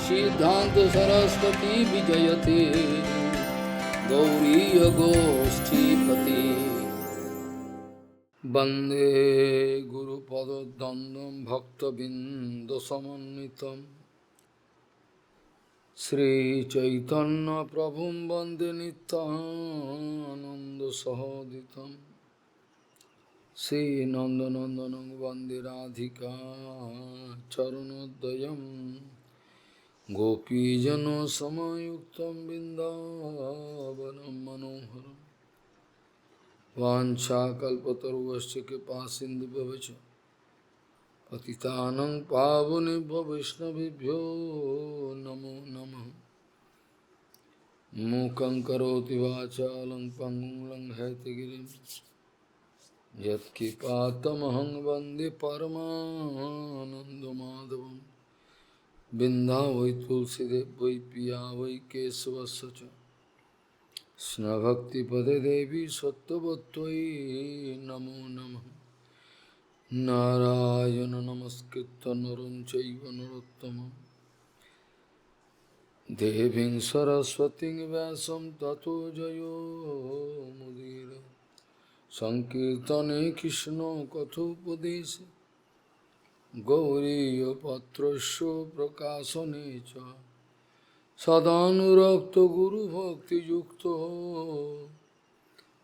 सिद्धांत सरस्वती विजयते गौरीय गोष्ठीपति वंदे गुरुपदद्वन्द्वं भक्तबिंदसमन्वितं श्रीचैतन्यप्रभुं वन्दे नित्यानन्दसहोदितं श्रीनन्दनन्दनं वन्दे राधिका चरणोदयं गोपीजनसमायुक्तं बिन्दावनं मनोहरं वाञ्छाकल्पतरुश्च कृपासिन्धुभ्यश्च पतितानं पावनेभ्यो वैष्णवेभ्यो नमो नमः। मूकं करोति वाचालं पङ्गुं लङ्घयतिगिरिं यत्किपातमहं वन्दे परमानन्दमाधवं। बिन्दावै तुलसीदेव वै पिया वै केशवस्य च कृष्णभक्तिपदे देवी सत्त्ववत्त्वयि नमो नमः। नारायण नमस्कृत्य नरं चैव नरोत्तमं देवीं सरस्वतीं व्यासं ततो जयो मुदीरये। संकीर्तने कृष्ण कथोपदेशे गौरीयपत्रस्य प्रकाशने च सदानुरक्तो गुरुभक्तियुक्तो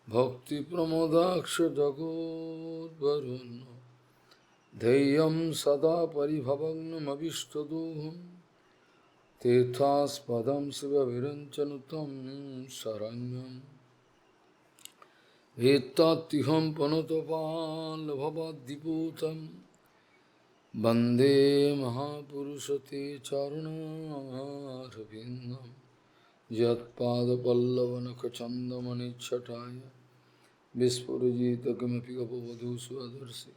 भक्तिप्रमोदाक्ष जगोद्वरुण्य ध्येयं सदा परिभवग्नमभिष्टदोहं तीर्थास्पदं शिवविरञ्चनुतं शरण्यं एतत्तिहं पनुतपाल्भवद्दिपूतं वन्दे महापुरुषते चरुणारविन्दं यत्पादपल्लवनखचन्दमनिच्छटाय विस्फुरजित किमपि गपवधू स्वदर्शि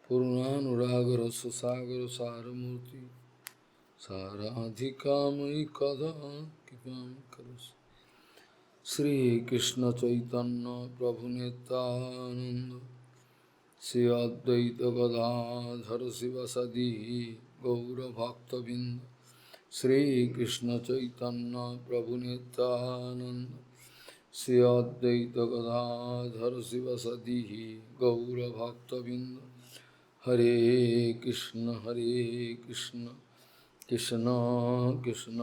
पूर्णानुरागरससागर सारमूर्ति साराधिकामयि कदा कृपां करोसि। श्री कृष्ण चैतन्य प्रभु नित्यानंद श्री अद्वैत गदाधर शिवसदि गौरभक्तबिंद श्री कृष्ण चैतन्य प्रभु नित्यानंद श्री अद्वैत गदाधर शिवसदि गौरभक्तबिंद। हरे कृष्ण कृष्ण कृष्ण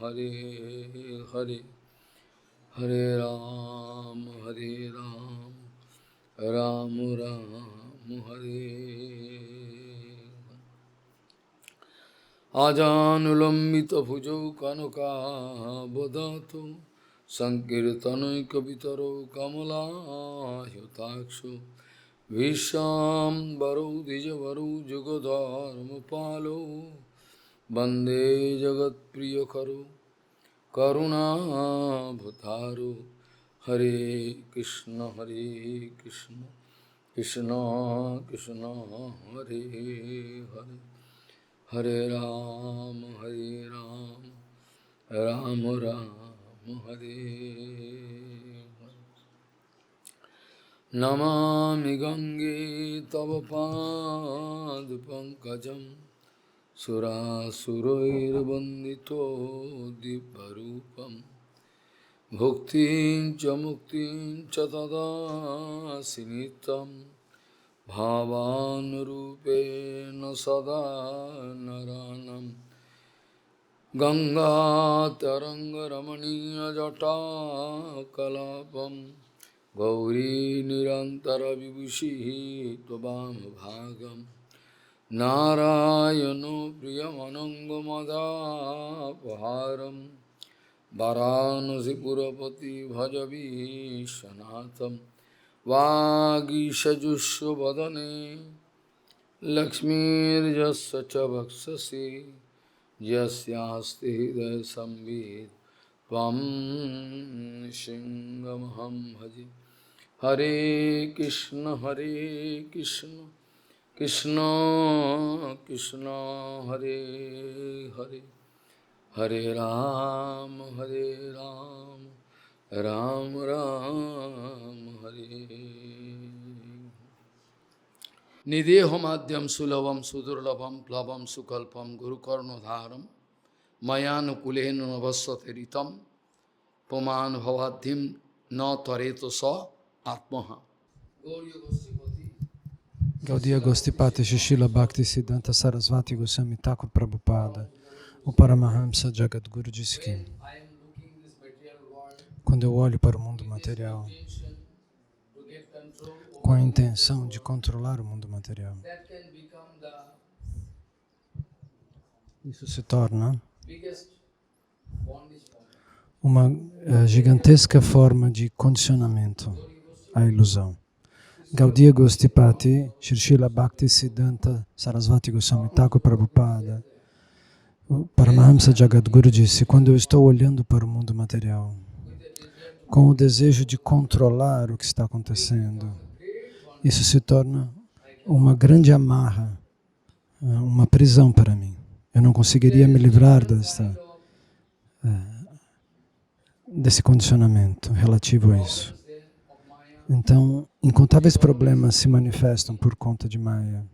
हरे हरे हरे राम राम राम हरे। आजानुलंबित भुजौ कनकावदातो संकीर्तनैकवितरो कमलायुताक्षो विश्वाम्बरौ द्विजवरौ जुगधर्मपालो वन्दे जगत्प्रियकरो करुणाभतारो। हरे कृष्ण कृष्ण कृष्ण हरे हरे हरे राम राम राम हरे हरे। नमामि गंगे तव पादपङ्कजं सुरासुरैर्वन्दितो दिव्यरूपं भुक्तिं च मुक्तिं च ददासि नित्यं भावानुरूपेण सदा नरानं। गंगातरङ्गरमणीयजटाकलापं गौरी निरन्तरविभूषिः त्ववामभागं। नारायणो प्रियमनङ्गमदापहारं वाराणसीपुरपति भजवीशनाथं। वागीशजुष्वदने लक्ष्मीर्यस्य च वक्षसि यस्यास्ति हृदयसंवित् त्वं सिंहमहं भजे। हरे कृष्ण कृष्ण कृष्ण हरे हरे हरे राम राम राम हरे। निदेहमाद्यं सुलभं सुदुर्लभं प्लवं सुकल्पं गुरुकर्णधारं mayanukulenu navasvateritam pamanu bhavadhim na tareto sa atmaha. Gaudiya Gostipati Srila Bhaktisiddhanta Sarasvati Goswami Thakur Prabhupada, o Paramahamsa Jagadguru, disse que quando eu olho para o mundo material com a intenção de controlar o mundo material, isso se torna uma gigantesca forma de condicionamento à ilusão. Gaudiya Gostipati, Srila Bhaktisiddhanta Sarasvati Goswami Thakur Prabhupada, o Paramahamsa Jagadguru disse, quando eu estou olhando para o mundo material com o desejo de controlar o que está acontecendo, isso se torna uma grande amarra, uma prisão para mim. Eu não conseguiria me livrar desse condicionamento relativo a isso. Então, incontáveis problemas se manifestam por conta de Maya,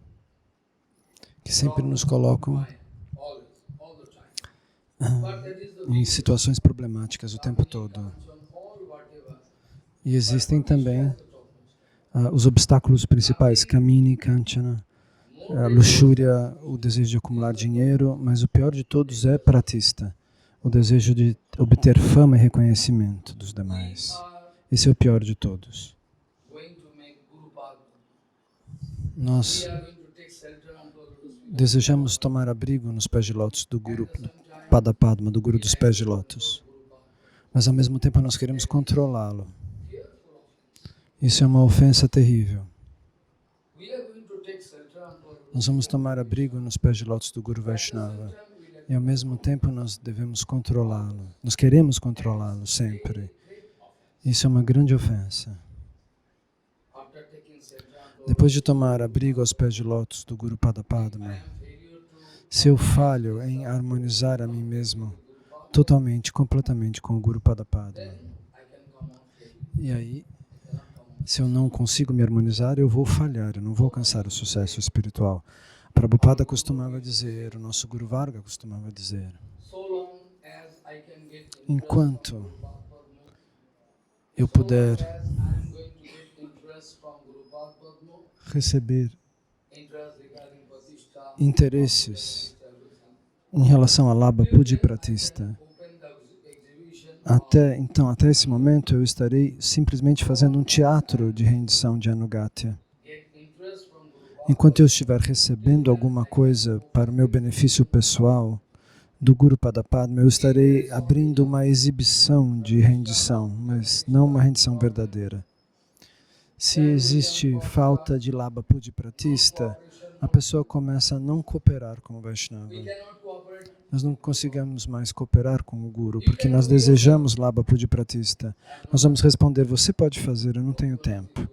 que sempre nos colocam em situações problemáticas o tempo todo. E existem também os obstáculos principais, Kamini, Kanchana, a luxúria, o desejo de acumular dinheiro, mas o pior de todos é pratista, o desejo de obter fama e reconhecimento dos demais. Esse é o pior de todos. Nós desejamos tomar abrigo nos pés de lótus do Guru Padapadma, do Guru dos pés de lótus, mas ao mesmo tempo nós queremos controlá-lo. Isso é uma ofensa terrível. Nós vamos tomar abrigo nos pés de lótus do Guru Vaishnava e ao mesmo tempo nós devemos controlá-lo. Nós queremos controlá-lo sempre. Isso é uma grande ofensa. Depois de tomar abrigo aos pés de lótus do Guru Padapadma, se eu falho em harmonizar a mim mesmo totalmente, completamente com o Guru Padapadma, e aí, se eu não consigo me harmonizar, eu vou falhar, eu não vou alcançar o sucesso espiritual. Prabhupada costumava dizer, o nosso Guru Varga costumava dizer, enquanto eu puder receber interesses em relação a Labha Puji Pratista, até esse momento eu estarei simplesmente fazendo um teatro de rendição de Anugatya. Enquanto eu estiver recebendo alguma coisa para o meu benefício pessoal do Guru Padapadma, eu estarei abrindo uma exibição de rendição, mas não uma rendição verdadeira. Se existe falta de Labha Puji Pratista, a pessoa começa a não cooperar com o Vaishnava. Nós não conseguimos mais cooperar com o Guru, porque nós desejamos Labha Puji Pratista. Nós vamos responder, você pode fazer, eu não tenho tempo.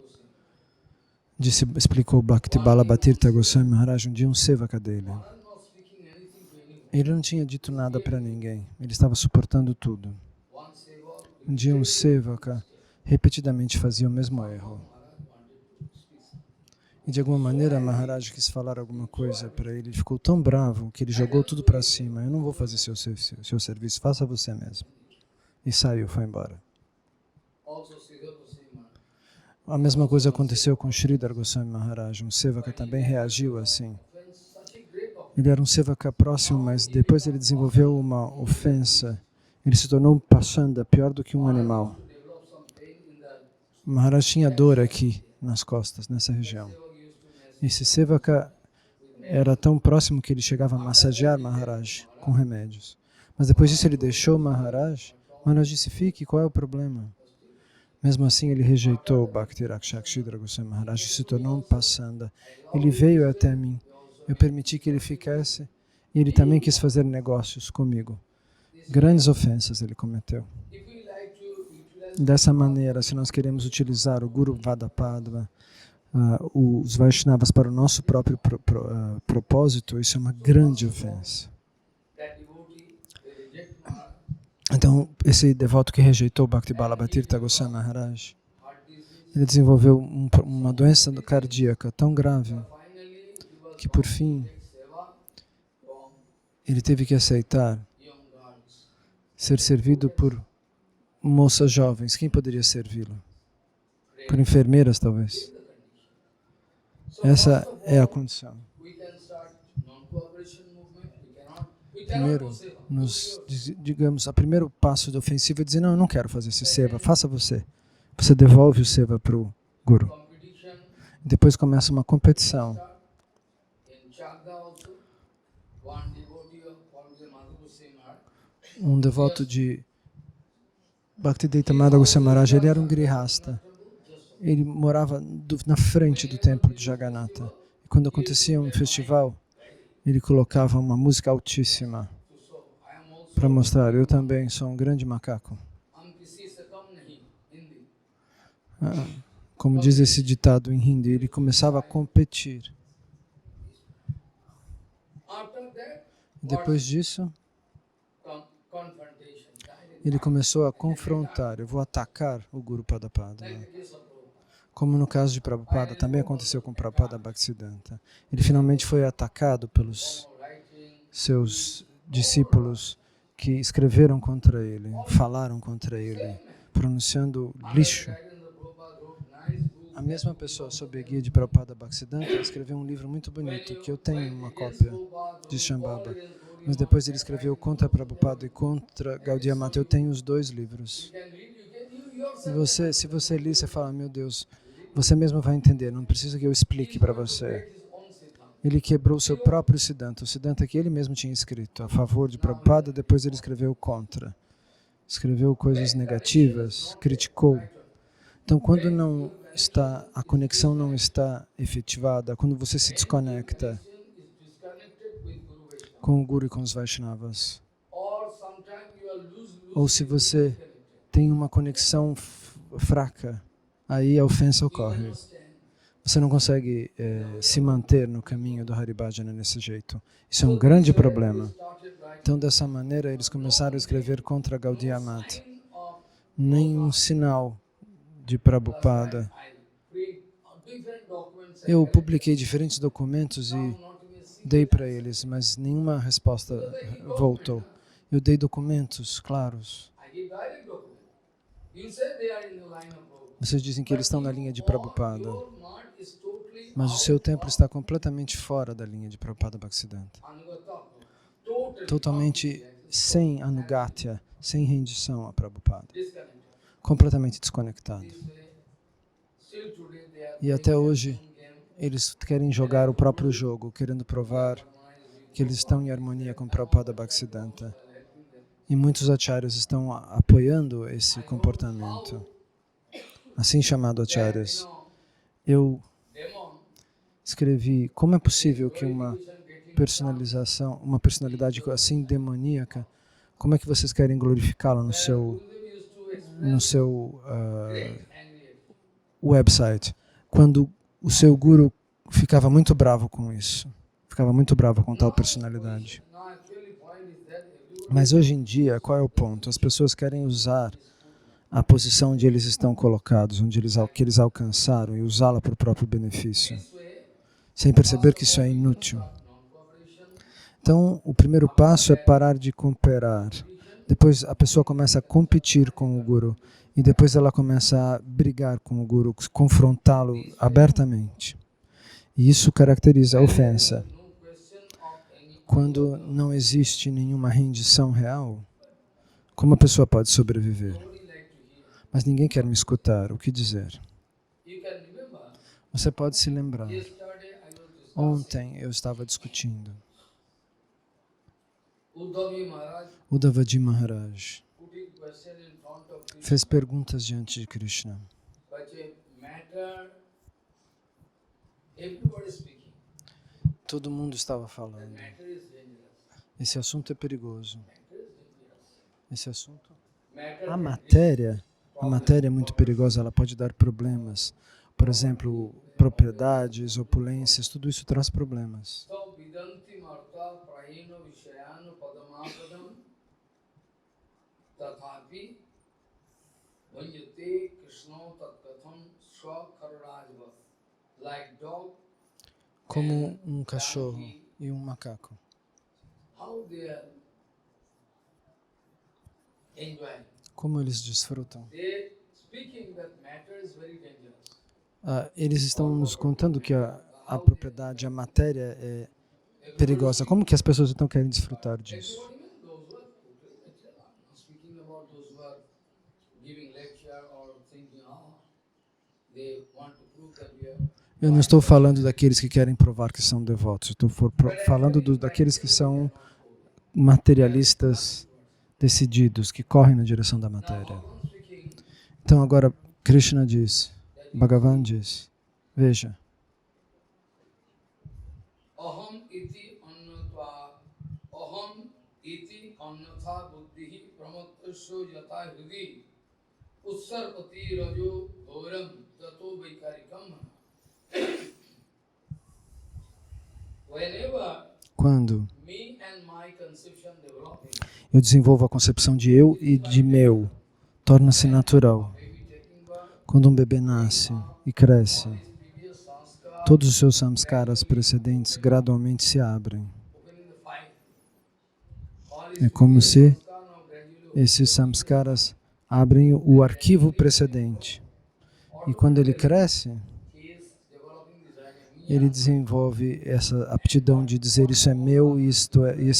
Explicou Bhakti Balabhatirtha Goswami Maharaj um dia um sevaka dele. Ele não tinha dito nada para ninguém, ele estava suportando tudo. Um dia um sevaka repetidamente fazia o mesmo erro. E de alguma maneira Maharaj quis falar alguma coisa para ele, ele ficou tão bravo que ele jogou tudo para cima. Eu não vou fazer seu serviço, faça você mesmo. E saiu, foi embora. A mesma coisa aconteceu com Sridhar Goswami Maharaj, um sevaka também reagiu assim. Ele era um sevaka próximo, mas depois ele desenvolveu uma ofensa. Ele se tornou um pachanda, pior do que um animal. Maharaj tinha dor aqui nas costas, nessa região. Esse sevaka era tão próximo que ele chegava a massagear Maharaj com remédios. Mas depois disso ele deixou Maharaj. Maharaj disse, fique, qual é o problema? Mesmo assim ele rejeitou Bhakti Rakshak Sridhar Goswami Maharaj e se tornou um passanda. Ele veio até mim, eu permiti que ele ficasse e ele também quis fazer negócios comigo. Grandes ofensas ele cometeu. Dessa maneira, se nós queremos utilizar o Guru Padapadma, os Vaishnavas para o nosso próprio propósito, isso é uma grande ofensa. Então, esse devoto que rejeitou Bhakti Balabhatirtha Goswami Maharaj, ele desenvolveu uma doença cardíaca tão grave que, por fim, ele teve que aceitar ser servido por moças jovens. Quem poderia servi-lo? Por enfermeiras, talvez. Essa é a condição. Primeiro, digamos, o primeiro passo do ofensivo é dizer, não, eu não quero fazer esse seva, faça você. Você devolve o seva para o Guru. Depois começa uma competição. Um devoto de Bhaktivedanta Madhava Goswami Maharaj, ele era um grihasta. Ele morava na frente do templo de Jagannatha. E quando acontecia um festival, ele colocava uma música altíssima para mostrar, eu também sou um grande macaco. Como diz esse ditado em hindi, ele começava a competir. Depois disso, ele começou a confrontar, eu vou atacar o Guru Padapada. Como no caso de Prabhupada, também aconteceu com Prabhupada Bhaktisiddhanta. Ele finalmente foi atacado pelos seus discípulos que escreveram contra ele, falaram contra ele, pronunciando lixo. A mesma pessoa, sob a guia de Prabhupada Bhaktisiddhanta, escreveu um livro muito bonito, que eu tenho uma cópia de Shambhava. Mas depois ele escreveu contra Prabhupada e contra Gaudiya Mata. Eu tenho os dois livros. E se você ler, você fala, meu Deus, você mesmo vai entender, não precisa que eu explique para você. Ele quebrou o seu próprio Siddhanta, o Siddhanta que ele mesmo tinha escrito a favor de Prabhupada, depois ele escreveu contra. Escreveu coisas negativas, criticou. Então, quando a conexão não está efetivada, quando você se desconecta com o Guru e com os Vaishnavas, ou se você tem uma conexão fraca, aí a ofensa ocorre. Você não consegue se manter no caminho do Haribhajana nesse jeito. Isso é um grande problema. Então, dessa maneira, eles começaram a escrever contra Gaudiya Mata. Nenhum sinal de Prabhupada. Eu publiquei diferentes documentos e dei para eles, mas nenhuma resposta voltou. Eu dei documentos claros. Vocês dizem que eles estão na linha de Prabhupada, mas o seu templo está completamente fora da linha de Prabhupada Bhaktisiddhanta. Totalmente sem anugatya, sem rendição a Prabhupada. Completamente desconectado. E até hoje, eles querem jogar o próprio jogo, querendo provar que eles estão em harmonia com Prabhupada Bhaktisiddhanta. E muitos acharyas estão apoiando esse comportamento, assim chamado acharyas. Eu escrevi, como é possível que uma personalidade assim demoníaca, como é que vocês querem glorificá-la no seu website, quando o seu guru ficava muito bravo com isso, ficava muito bravo com tal personalidade. Mas hoje em dia, qual é o ponto? As pessoas querem usar a posição onde eles estão colocados, que eles alcançaram, e usá-la para o próprio benefício, sem perceber que isso é inútil. Então, o primeiro passo é parar de cooperar. Depois a pessoa começa a competir com o Guru. E depois ela começa a brigar com o Guru, confrontá-lo abertamente. E isso caracteriza a ofensa. Quando não existe nenhuma rendição real, como a pessoa pode sobreviver? Mas ninguém quer me escutar. O que dizer? Você pode se lembrar. Ontem eu estava discutindo. Uddhavaji Maharaj fez perguntas diante de Krishna. Todo mundo estava falando. Esse assunto é perigoso. Esse assunto... A matéria é muito perigosa, ela pode dar problemas. Por exemplo, propriedades, opulências, tudo isso traz problemas. Como um cachorro e um macaco. enjoying. Como eles desfrutam. They speaking that matter is very dangerous. Eles estão nos contando que a propriedade, a matéria é perigosa. Como que as pessoas então querem desfrutar disso? Everybody knows those who are totally natural. I'm not speaking about those who are giving lecture or thinking, they want to prove that we are. Eu não estou falando daqueles que querem provar que são devotos. Estou falando daqueles que são materialistas decididos, que correm na direção da matéria. Então agora Krishna diz, Bhagavan diz, veja, Aham iti annatha buddhihi pramattasya yata hridi ussarpati rajo ghoram tato vaikarikam. Whenever quando me and my conception developing, eu desenvolvo a concepção de eu e de meu, torna-se natural. baby taking birth, Quando um bebê nasce e cresce, his previous sanskar todos os seus samskaras precedentes gradualmente se abrem. opening the file. All É his como previous se sanskar now gradually esses samskaras abrem o arquivo precedente. E quando ele cresce, he is developing desire. ele desenvolve essa aptidão de dizer isso é meu e isso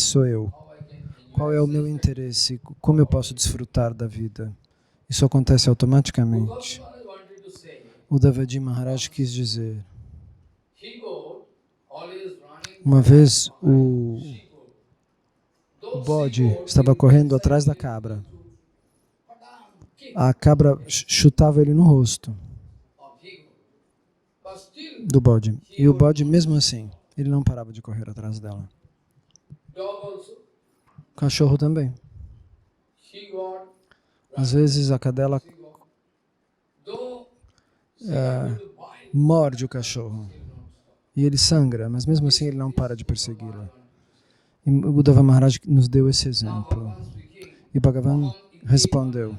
sou eu. How I can enjoy. Qual é o meu interesse? Como eu posso desfrutar da vida? Isso acontece automaticamente. Goswami wanted to say, O Devadaji Maharaj quis dizer, he goat always running. uma vez o She goat. bode estava correndo atrás da cabra. A cabra chutava ele no rosto Of he goat. But still, do bode. E o bode, mesmo assim, ele não parava de correr atrás dela. dog also. O cachorro também. She got. Às vezes a cadela She got. Though she able to bite, morde o cachorro e ele sangra, mas mesmo assim ele não para de persegui-la. E o Uddhava Maharaj nos deu esse exemplo. Bhagavan speaking. E Bhagavan respondeu,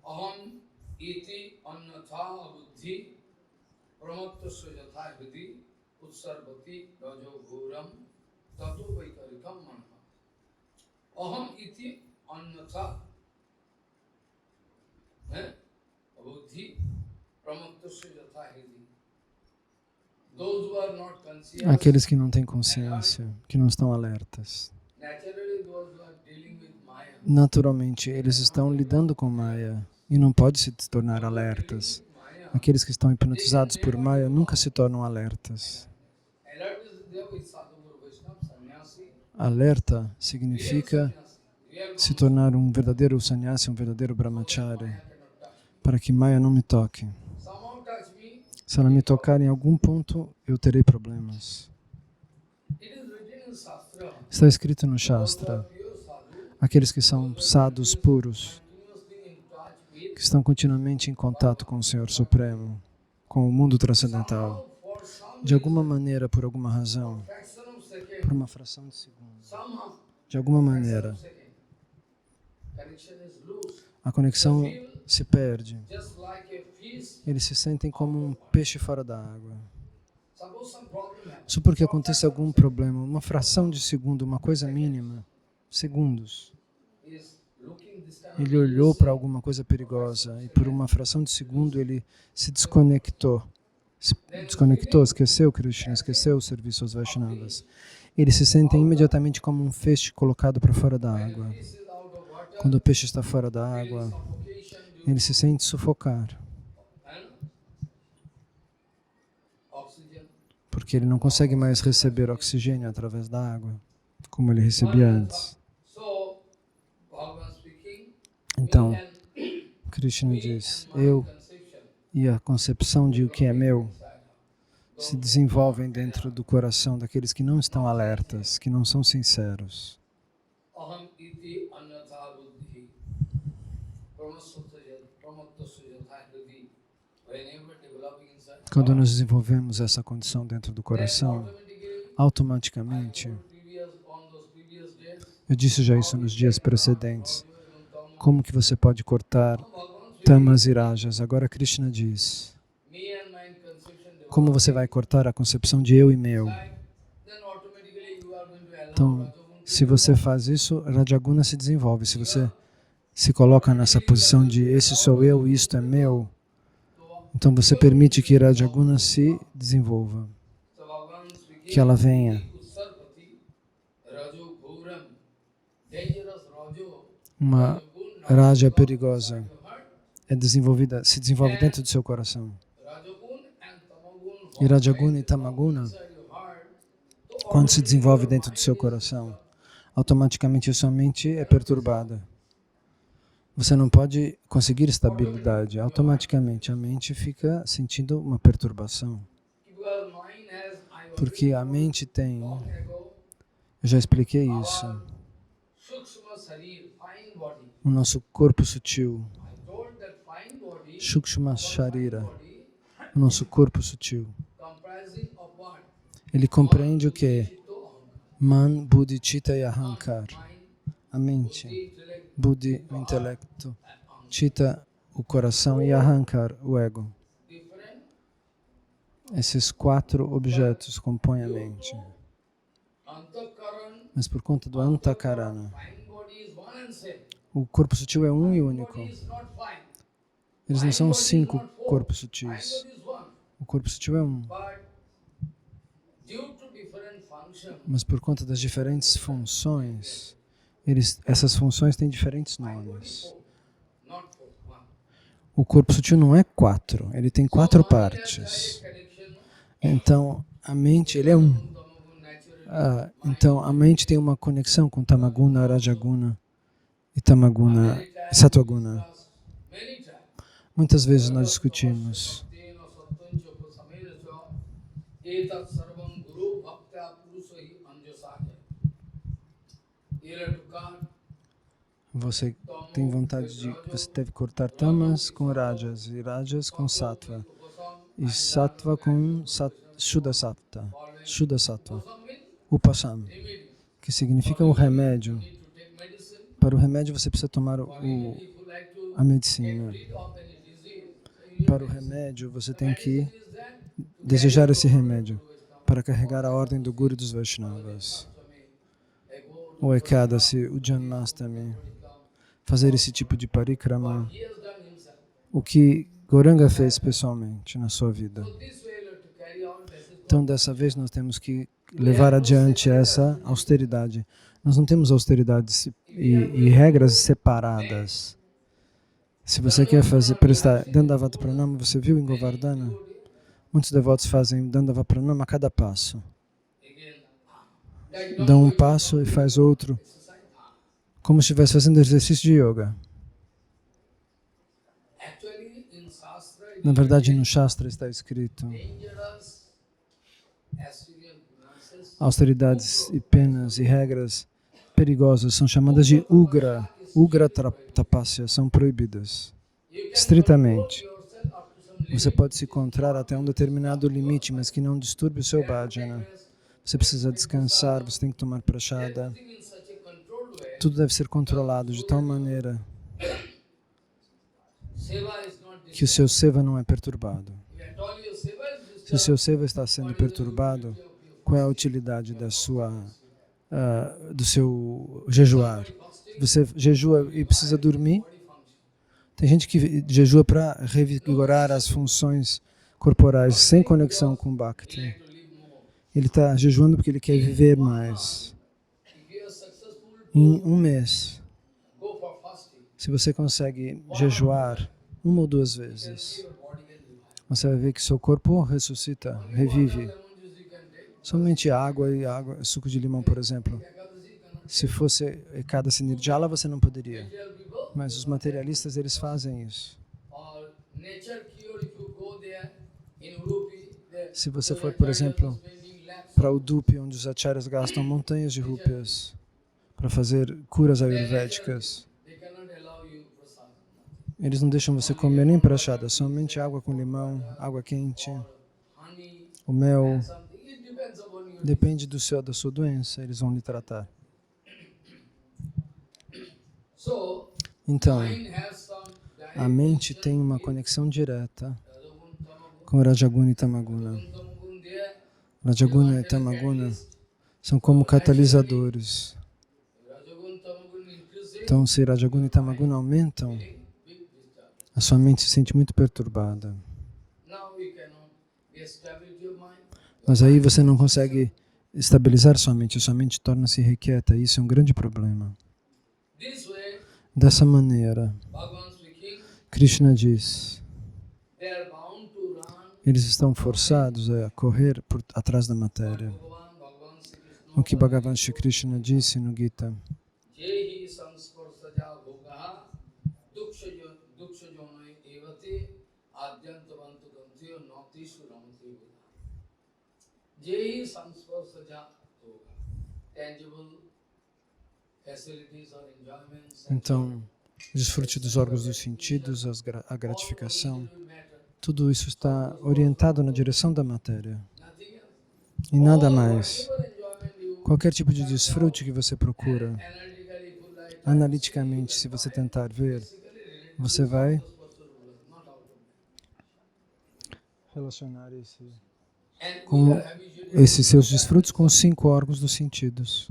Aham iti annatha buddhi pramattasya yatha hridi utsarvati rajo ghoram tato vaikarikam manha. Aham iti annatha buddhi pramattasya yatha hridi. Those who are not conscious, aqueles que não têm consciência, que não estão alertas, naturally those who are dealing with Maya, naturalmente eles estão lidando com Maya e não podem se tornar alertas. Aqueles que estão hipnotizados por Maya nunca se tornam alertas. alert is there with Sadhguru Vaishnava, sannyasi, Alerta significa se tornar um verdadeiro sannyasi, um verdadeiro brahmachari, para que Maya não me toque. somehow touch me. Se ela me tocar em algum ponto, eu terei problemas. It is written in Shastra, Está escrito no Shastra, pure sadhu, aqueles que são sadhus puros, continuously in touch with, que estão continuamente em contato com o Senhor Supremo, com o mundo transcendental. for some De alguma maneira, por alguma razão, fraction of second, por uma fração de segundo, somehow, de alguma maneira, second, connection is loose. a conexão se perde. Just like a fish, Eles se sentem como um peixe fora da água. suppose some problem happens. Só porque acontece algum problema, uma fração de segundo, uma coisa mínima, segundos. Is looking this kind Ele olhou para alguma coisa perigosa e por uma fração de segundo ele se desconectou. Esqueceu Krishna, esqueceu o serviço aos Vaishnavas. Eles se sentem imediatamente como um peixe colocado para fora da água. This is out of water, Quando o peixe está fora da água, suffocation due ele se sente sufocar, and oxygen. porque ele não consegue mais receber oxigênio através da água, como ele recebia antes. So, Bhagavan speaking, Então, and Krishna diz, eu conception e a concepção de o que é meu se desenvolvem dentro do coração daqueles que não estão alertas, que não são sinceros. aham iti annatha buddhi pramattasya yatha hridi. Whenever developing inside, Quando nós desenvolvemos essa condição dentro do coração, automaticamente, on those previous days, eu disse já isso nos dias precedentes, como que você pode cortar tamas e rajas? Agora Krishna diz, me and my conception develop, como você vai cortar a concepção de eu e meu? then automatically you are going to allow Então, Rajogun Se você faz isso, Rajaguna se desenvolve. Se você se coloca nessa posição de esse sou eu, isto é meu, então você permite que Rajaguna se desenvolva, que ela venha. Uma Raja perigosa se desenvolve dentro do seu coração. E Rajaguna e Tamaguna, quando se desenvolve dentro do seu coração, automaticamente a sua mente é perturbada. Você não pode conseguir estabilidade. Automaticamente a mente fica sentindo uma perturbação. Porque a mente tem, eu já expliquei isso, o nosso corpo sutil, Shukshma Sharira, o nosso corpo sutil. Ele compreende o que? Man, Buddhi, Chitta e Ahankar. A mente, Buddhi, o intelecto, Chitta, o coração e Ahankar, o ego. Esses 4 objetos compõem a mente. Mas por conta do Antakarana, o corpo sutil é um e único. Eles não são 5 corpos sutis. O corpo sutil é um. Mas por conta das diferentes funções, essas funções têm diferentes nomes. O corpo sutil não é 4, ele tem 4 partes. Então, a mente, ele é um. Então, a mente tem uma conexão com Tamaguna, Rajaguna e Tamaguna, Sattva-guna. Muitas vezes nós discutimos. Você tem vontade de... Você deve cortar tamas com rajas e rajas com sattva. E sattva com Shuddha Sattva. Upasam, que significa o remédio. Para o remédio você precisa tomar a medicina. Para o remédio você tem que desejar esse remédio para carregar a ordem do Guru e dos Vaishnavas. O Ekadasi, o Janmastami, fazer esse tipo de parikrama, o que Gauranga fez pessoalmente na sua vida. Então, dessa vez, nós temos que levar adiante essa austeridade. Nós não temos austeridades e regras separadas. Se você quer prestar Dandavata Pranama, você viu em Govardhana? Muitos devotos fazem Dandavata Pranama a cada passo. Dão um passo e faz outro, como se estivesse fazendo exercício de yoga. Na verdade, no Shastra está escrito: austeridades e penas e regras perigosas são chamadas de Ugra. Ugra Tapasya são proibidas, estritamente. Você pode se encontrar até um determinado limite, mas que não disturbe o seu bhajana. Você precisa descansar, você tem que tomar prashada. Tudo deve ser controlado de tal maneira que o seu seva não é perturbado. Se o seu seva está sendo perturbado, qual é a utilidade do seu jejuar? Você jejua e precisa dormir? Tem gente que jejua para revigorar as funções corporais sem conexão com Bhakti. Ele está jejuando porque ele quer viver mais. Em um mês, se você consegue jejuar 1 ou 2 vezes, você vai ver que seu corpo ressuscita, revive. Somente água, suco de limão, por exemplo. Se fosse Ekadasi Nirjala, você não poderia. Mas os materialistas, eles fazem isso. Se você for, por exemplo, para o Dupi, onde os acharyas gastam montanhas de rúpias para fazer curas ayurvédicas, eles não deixam você comer nem prashada, somente água com limão, água quente, o mel. Depende da sua doença, eles vão lhe tratar. Então, a mente tem uma conexão direta com Rajaguna e Tamaguna. Rajaguna e Tamaguna são como catalisadores. Então, se Rajaguna e Tamaguna aumentam, a sua mente se sente muito perturbada. Mas aí você não consegue estabilizar sua mente torna-se irrequieta. Isso é um grande problema. Dessa maneira, Krishna diz, eles estão forçados a correr atrás da matéria. O que Bhagavan Shri Krishna disse no Gita. Então, o desfrute dos órgãos dos sentidos, a gratificação, tudo isso está orientado na direção da matéria. E nada mais. Qualquer tipo de desfrute que você procura, analiticamente, se você tentar ver, você vai relacionar esses seus desfrutos com os 5 órgãos dos sentidos.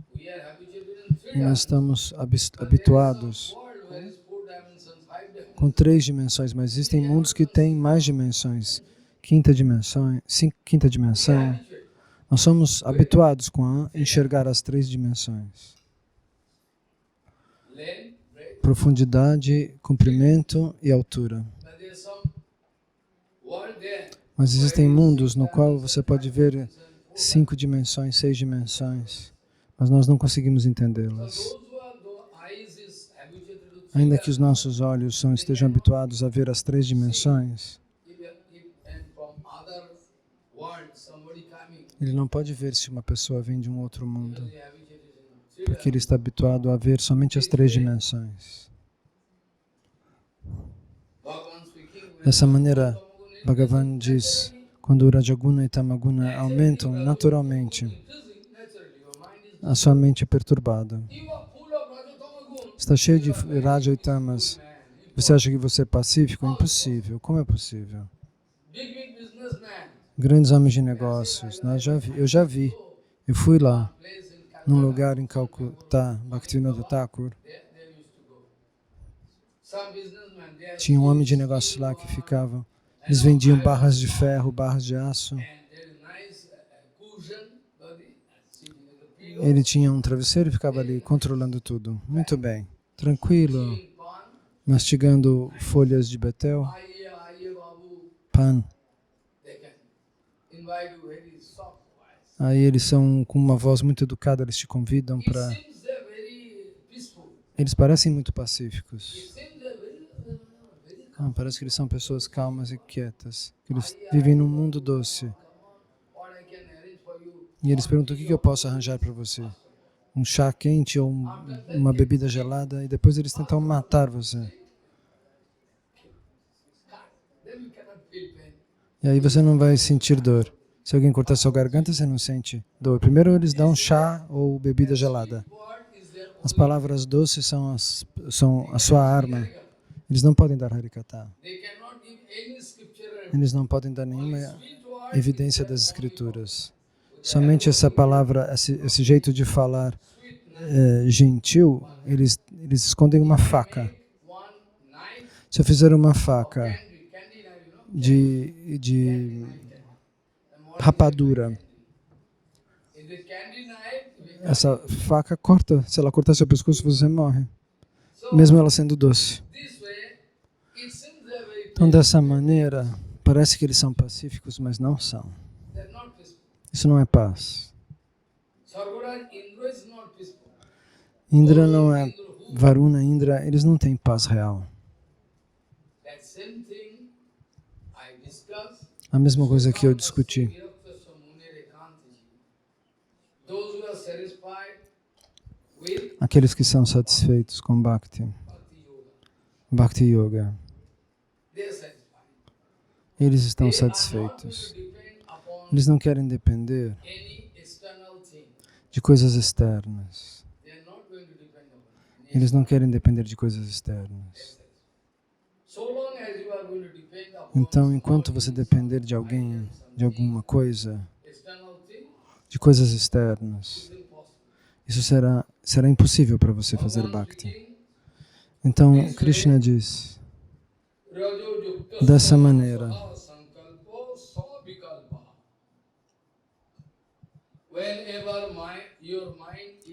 E nós estamos habituados com 3 dimensões, mas existem mundos que têm mais dimensões, quinta dimensão. Nós somos habituados a enxergar as 3 dimensões. Profundidade, comprimento e altura. Mas existem mundos no qual você pode ver 5 dimensões, 6 dimensões, mas nós não conseguimos entendê-las. Ainda que os nossos olhos estejam habituados a ver as 3 dimensões, ele não pode ver se uma pessoa vem de um outro mundo, porque ele está habituado a ver somente as 3 dimensões. Dessa maneira, Bhagavan diz, quando o Rajaguna e Tamaguna aumentam naturalmente, a sua mente é perturbada. Está cheio de Raja e Tamas. Você acha que você é pacífico? É impossível. Como é possível? Grandes homens de negócios. Eu já vi. Eu fui lá, num lugar em Calcutá, Bhaktivinoda Thakur. Tinha um homem de negócios lá que ficava. Eles vendiam barras de ferro, barras de aço. Ele tinha um travesseiro e ficava ali controlando tudo. Muito bem, tranquilo, mastigando folhas de betel, pan. Aí eles são com uma voz muito educada, eles te convidam para... Eles parecem muito pacíficos. Parece que eles são pessoas calmas e quietas, que eles vivem num mundo doce. E eles perguntam, o que eu posso arranjar para você? Um chá quente ou uma bebida gelada? E depois eles tentam matar você. E aí você não vai sentir dor. Se alguém cortar sua garganta, você não sente dor. Primeiro eles dão chá ou bebida gelada. As palavras doces são a sua arma. Eles não podem dar Harikatha. Eles não podem dar nenhuma evidência das escrituras. Somente essa palavra, esse jeito de falar gentil, eles escondem uma faca. Se eu fizer uma faca de rapadura, essa faca corta. Se ela cortar seu pescoço, você morre, mesmo ela sendo doce. Então, dessa maneira, parece que eles são pacíficos, mas não são. Isso não é paz. Indra não é... Varuna, Indra, eles não têm paz real. A mesma coisa que eu discuti. Aqueles que são satisfeitos com Bhakti, Bhakti Yoga, eles estão satisfeitos. Eles não querem depender de coisas externas. Eles não querem depender de coisas externas. Então, enquanto você depender de alguém, de alguma coisa, de coisas externas, isso será impossível para você fazer Bhakti. Então, Krishna diz, dessa maneira,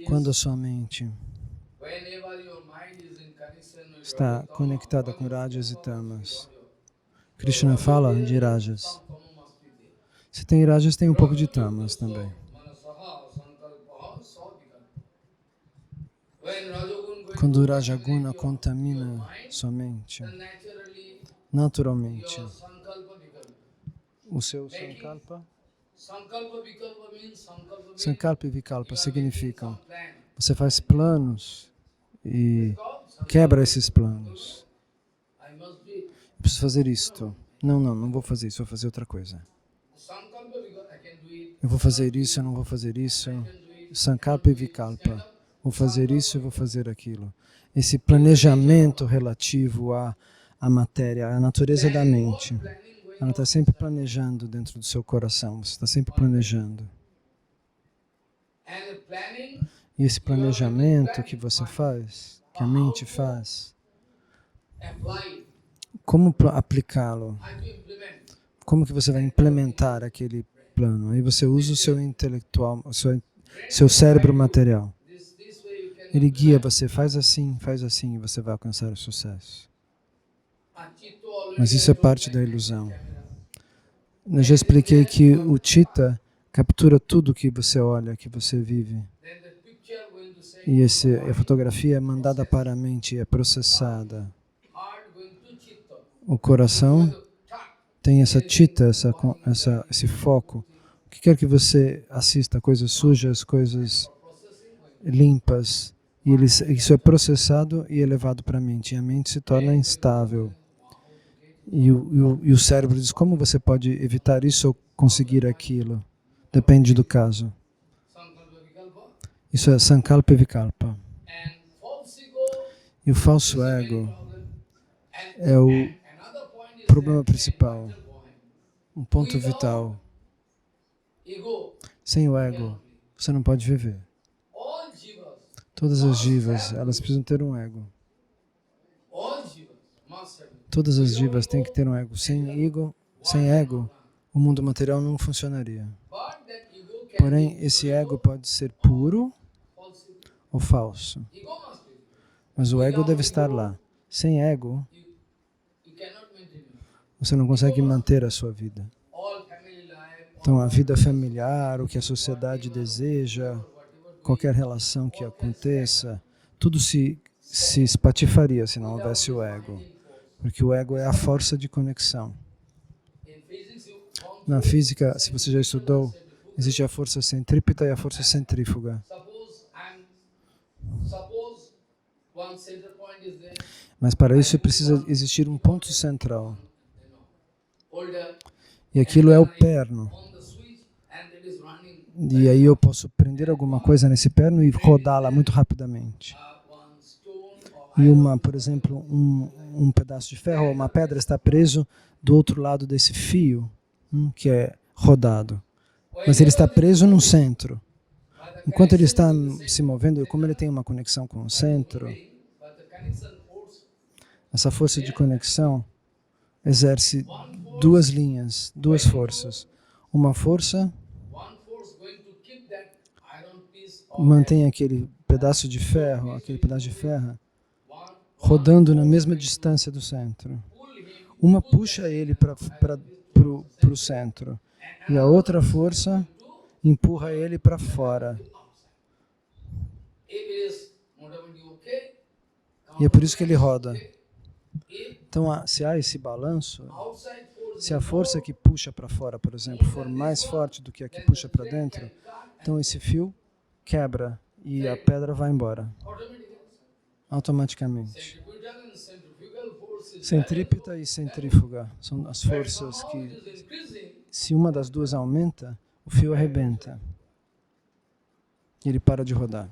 quando a sua mente está conectada com rajas e tamas, Krishna fala de rajas. Se tem rajas, tem um pouco de tamas também. Quando o Rajaguna contamina sua mente, naturalmente, o seu Sankalpa e Vikalpa significam, você faz planos e quebra esses planos. Eu preciso fazer isto. Não vou fazer isso, vou fazer outra coisa. Eu vou fazer isso, eu não vou fazer isso. Sankalpa e Vikalpa. Vou fazer isso e vou fazer aquilo. Esse planejamento relativo à matéria, à natureza da mente. Ela está sempre planejando dentro do seu coração. Você está sempre planejando. E esse planejamento que você faz, que a mente faz, como aplicá-lo? Como que você vai implementar aquele plano? Aí você usa o seu intelectual, o seu cérebro material. Ele guia você, faz assim, e você vai alcançar o sucesso. Mas isso é parte da ilusão. Eu já expliquei que o Chitta captura tudo que você olha, que você vive. E a fotografia é mandada para a mente, é processada. O coração tem essa Chitta, esse foco. O que quer que você assista, coisas sujas, coisas limpas, e isso é processado e elevado para a mente. E a mente se torna instável. E o cérebro diz, como você pode evitar isso ou conseguir aquilo? Depende do caso. Isso é Sankalpa e Vikalpa. E o falso ego é o problema principal, um ponto vital. Sem o ego, você não pode viver. Todas as jivas, elas precisam ter um ego. Todas as jivas têm que ter um ego. Sem ego, o mundo material não funcionaria. Porém, esse ego pode ser puro ou falso. Mas o ego deve estar lá. Sem ego, você não consegue manter a sua vida. Então, a vida familiar, o que a sociedade deseja, qualquer relação que aconteça, tudo se espatifaria se não houvesse o ego. Porque o ego é a força de conexão. Na física, se você já estudou, existe a força centrípeta e a força centrífuga. Mas para isso precisa existir um ponto central. E aquilo é o perno. E aí eu posso prender alguma coisa nesse perno e rodá-la muito rapidamente. E por exemplo, um pedaço de ferro ou uma pedra está preso do outro lado desse fio, que é rodado. Mas ele está preso no centro. Enquanto ele está se movendo, como ele tem uma conexão com o centro, essa força de conexão exerce duas linhas, duas forças. Uma força mantém aquele pedaço de ferro, rodando na mesma distância do centro. Uma puxa ele para o centro e a outra força empurra ele para fora. E é por isso que ele roda. Então, se há esse balanço, se a força que puxa para fora, por exemplo, for mais forte do que a que puxa para dentro, então esse fio quebra e a pedra vai embora. Automaticamente. Centrípeta e centrífuga são as forças que, se uma das duas aumenta, o fio arrebenta. E ele para de rodar.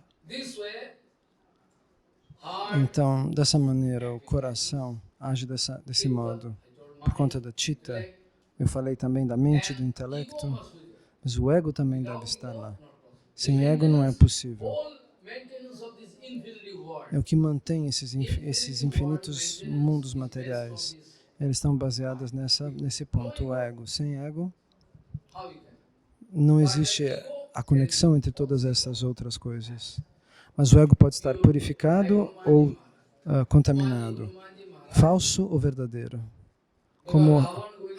Então, dessa maneira, o coração age desse modo. Por conta da Chitta, eu falei também da mente e do intelecto, mas o ego também deve estar lá. Sem ego não é possível. maintenance of this infinity world. É o que mantém esses infinitos mundos materiais. Eles estão baseados nesse ponto, o ego. Sem ego, How you can? não existe a conexão entre todas essas outras coisas. Mas o ego pode estar purificado ou contaminado, falso ou verdadeiro. Como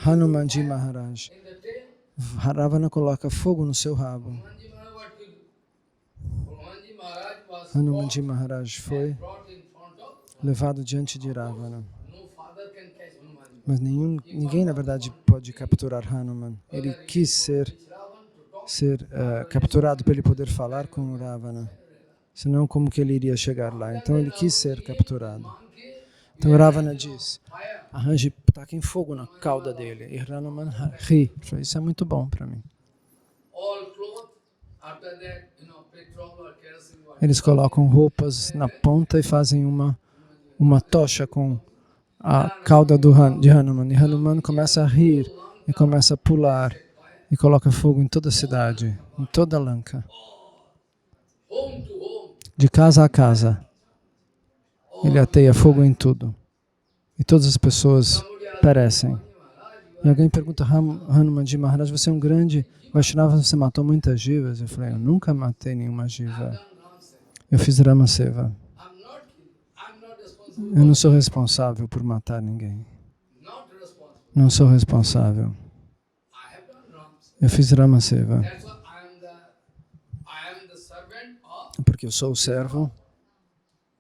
Hanumanji Maharaj. In the tail, Ravana coloca fogo no seu rabo. Hanumanji Maharaj, what will do? Hanumanji Maharaj was Hanumanji Maharaj foi brought in front of, levado diante de Ravana. no father can catch Hanumanji. Mas ninguém, na verdade, pode capturar Hanuman. Ele quis ser capturado para ele poder falar com Ravana. Senão, como que ele iria chegar lá? Então, ele quis ser capturado. Então, Ravana diz, arranje, taquem fogo na cauda dele. E Hanuman ri. Isso é muito bom para mim. All clothes, after that, petrol or kerosene water. Eles colocam roupas na ponta e fazem uma tocha com a cauda de Hanuman. E Hanuman começa a rir e começa a pular e coloca fogo em toda a cidade, em toda a Lanka. Home to home. De casa a casa, ele ateia fogo em tudo. E todas as pessoas perecem. E alguém pergunta, Hanumanji Maharaj, você é um grande Vaishnava, você matou muitas jivas? Eu falei, eu nunca matei nenhuma jiva. Eu fiz Rama Seva. I'm not responsible. Eu não sou responsável por matar ninguém. Not responsible. Não sou responsável. I have done wrong. Eu fiz Rama Seva. That's why I am the servant of Porque eu sou o servo.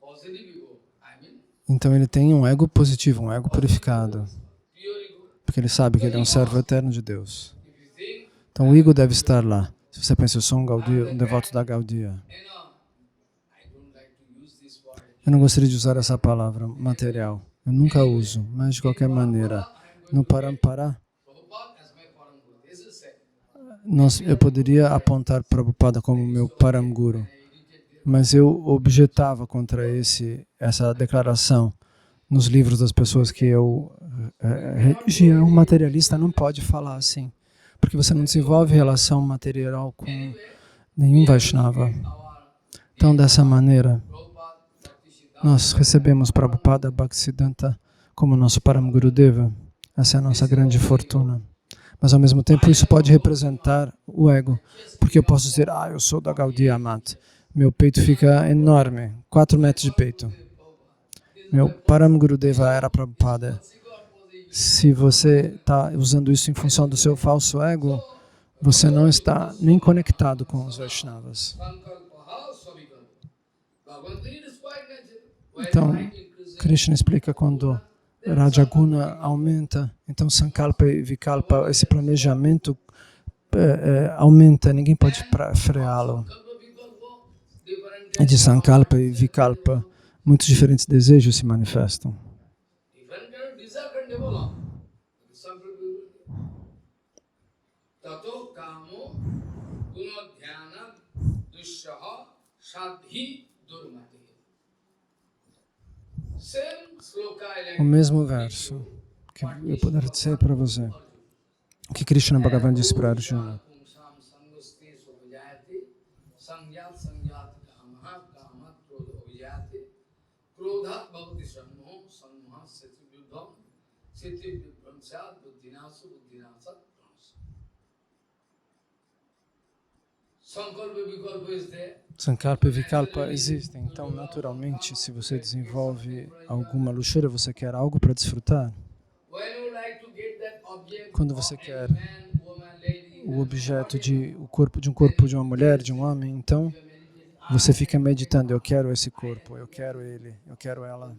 positive ego. I mean, Então ele tem um ego positivo, um ego purificado. pure ego. Porque ele sabe que ele é um servo eterno de Deus. If you think, Então o ego deve estar lá. Se você pensa, eu sou um devoto da Gaudiya. I don't like to use this word. Eu não gostaria de usar essa palavra, material. Eu nunca uso, mas de qualquer maneira, no Parampara, Prabhupada as my Param Guru. This is said. eu poderia apontar Prabhupada como meu Param Guru, mas eu objetava contra essa declaração nos livros das pessoas que religião materialista não pode falar assim, porque você não desenvolve relação material com nenhum Vaishnava. Então, dessa maneira, nós recebemos Prabhupada Bhaktisiddhanta como nosso Param Gurudeva. Essa é a nossa grande fortuna. Mas, ao mesmo tempo, isso pode representar o ego, porque eu posso dizer, eu sou da Gaudiya Mat. Meu peito fica enorme, 4 metros de peito. Meu Param Gurudeva era Prabhupada. Se você está usando isso em função do seu falso ego, você não está nem conectado com os Vaishnavas. Então, Krishna explica quando Rajaguna aumenta, então Sankalpa e Vikalpa, esse planejamento aumenta, ninguém pode freá-lo. E de Sankalpa e Vikalpa, muitos diferentes desejos se manifestam. O mesmo verso que eu poderia dizer para você, o que Krishna Bhagavan disse para Arjuna. Sankalpa e Vikalpa existem, então naturalmente se você desenvolve alguma luxúria, você quer algo para desfrutar. Quando você quer o objeto de um corpo de uma mulher, de um homem, então você fica meditando, eu quero esse corpo, eu quero ele, eu quero ela.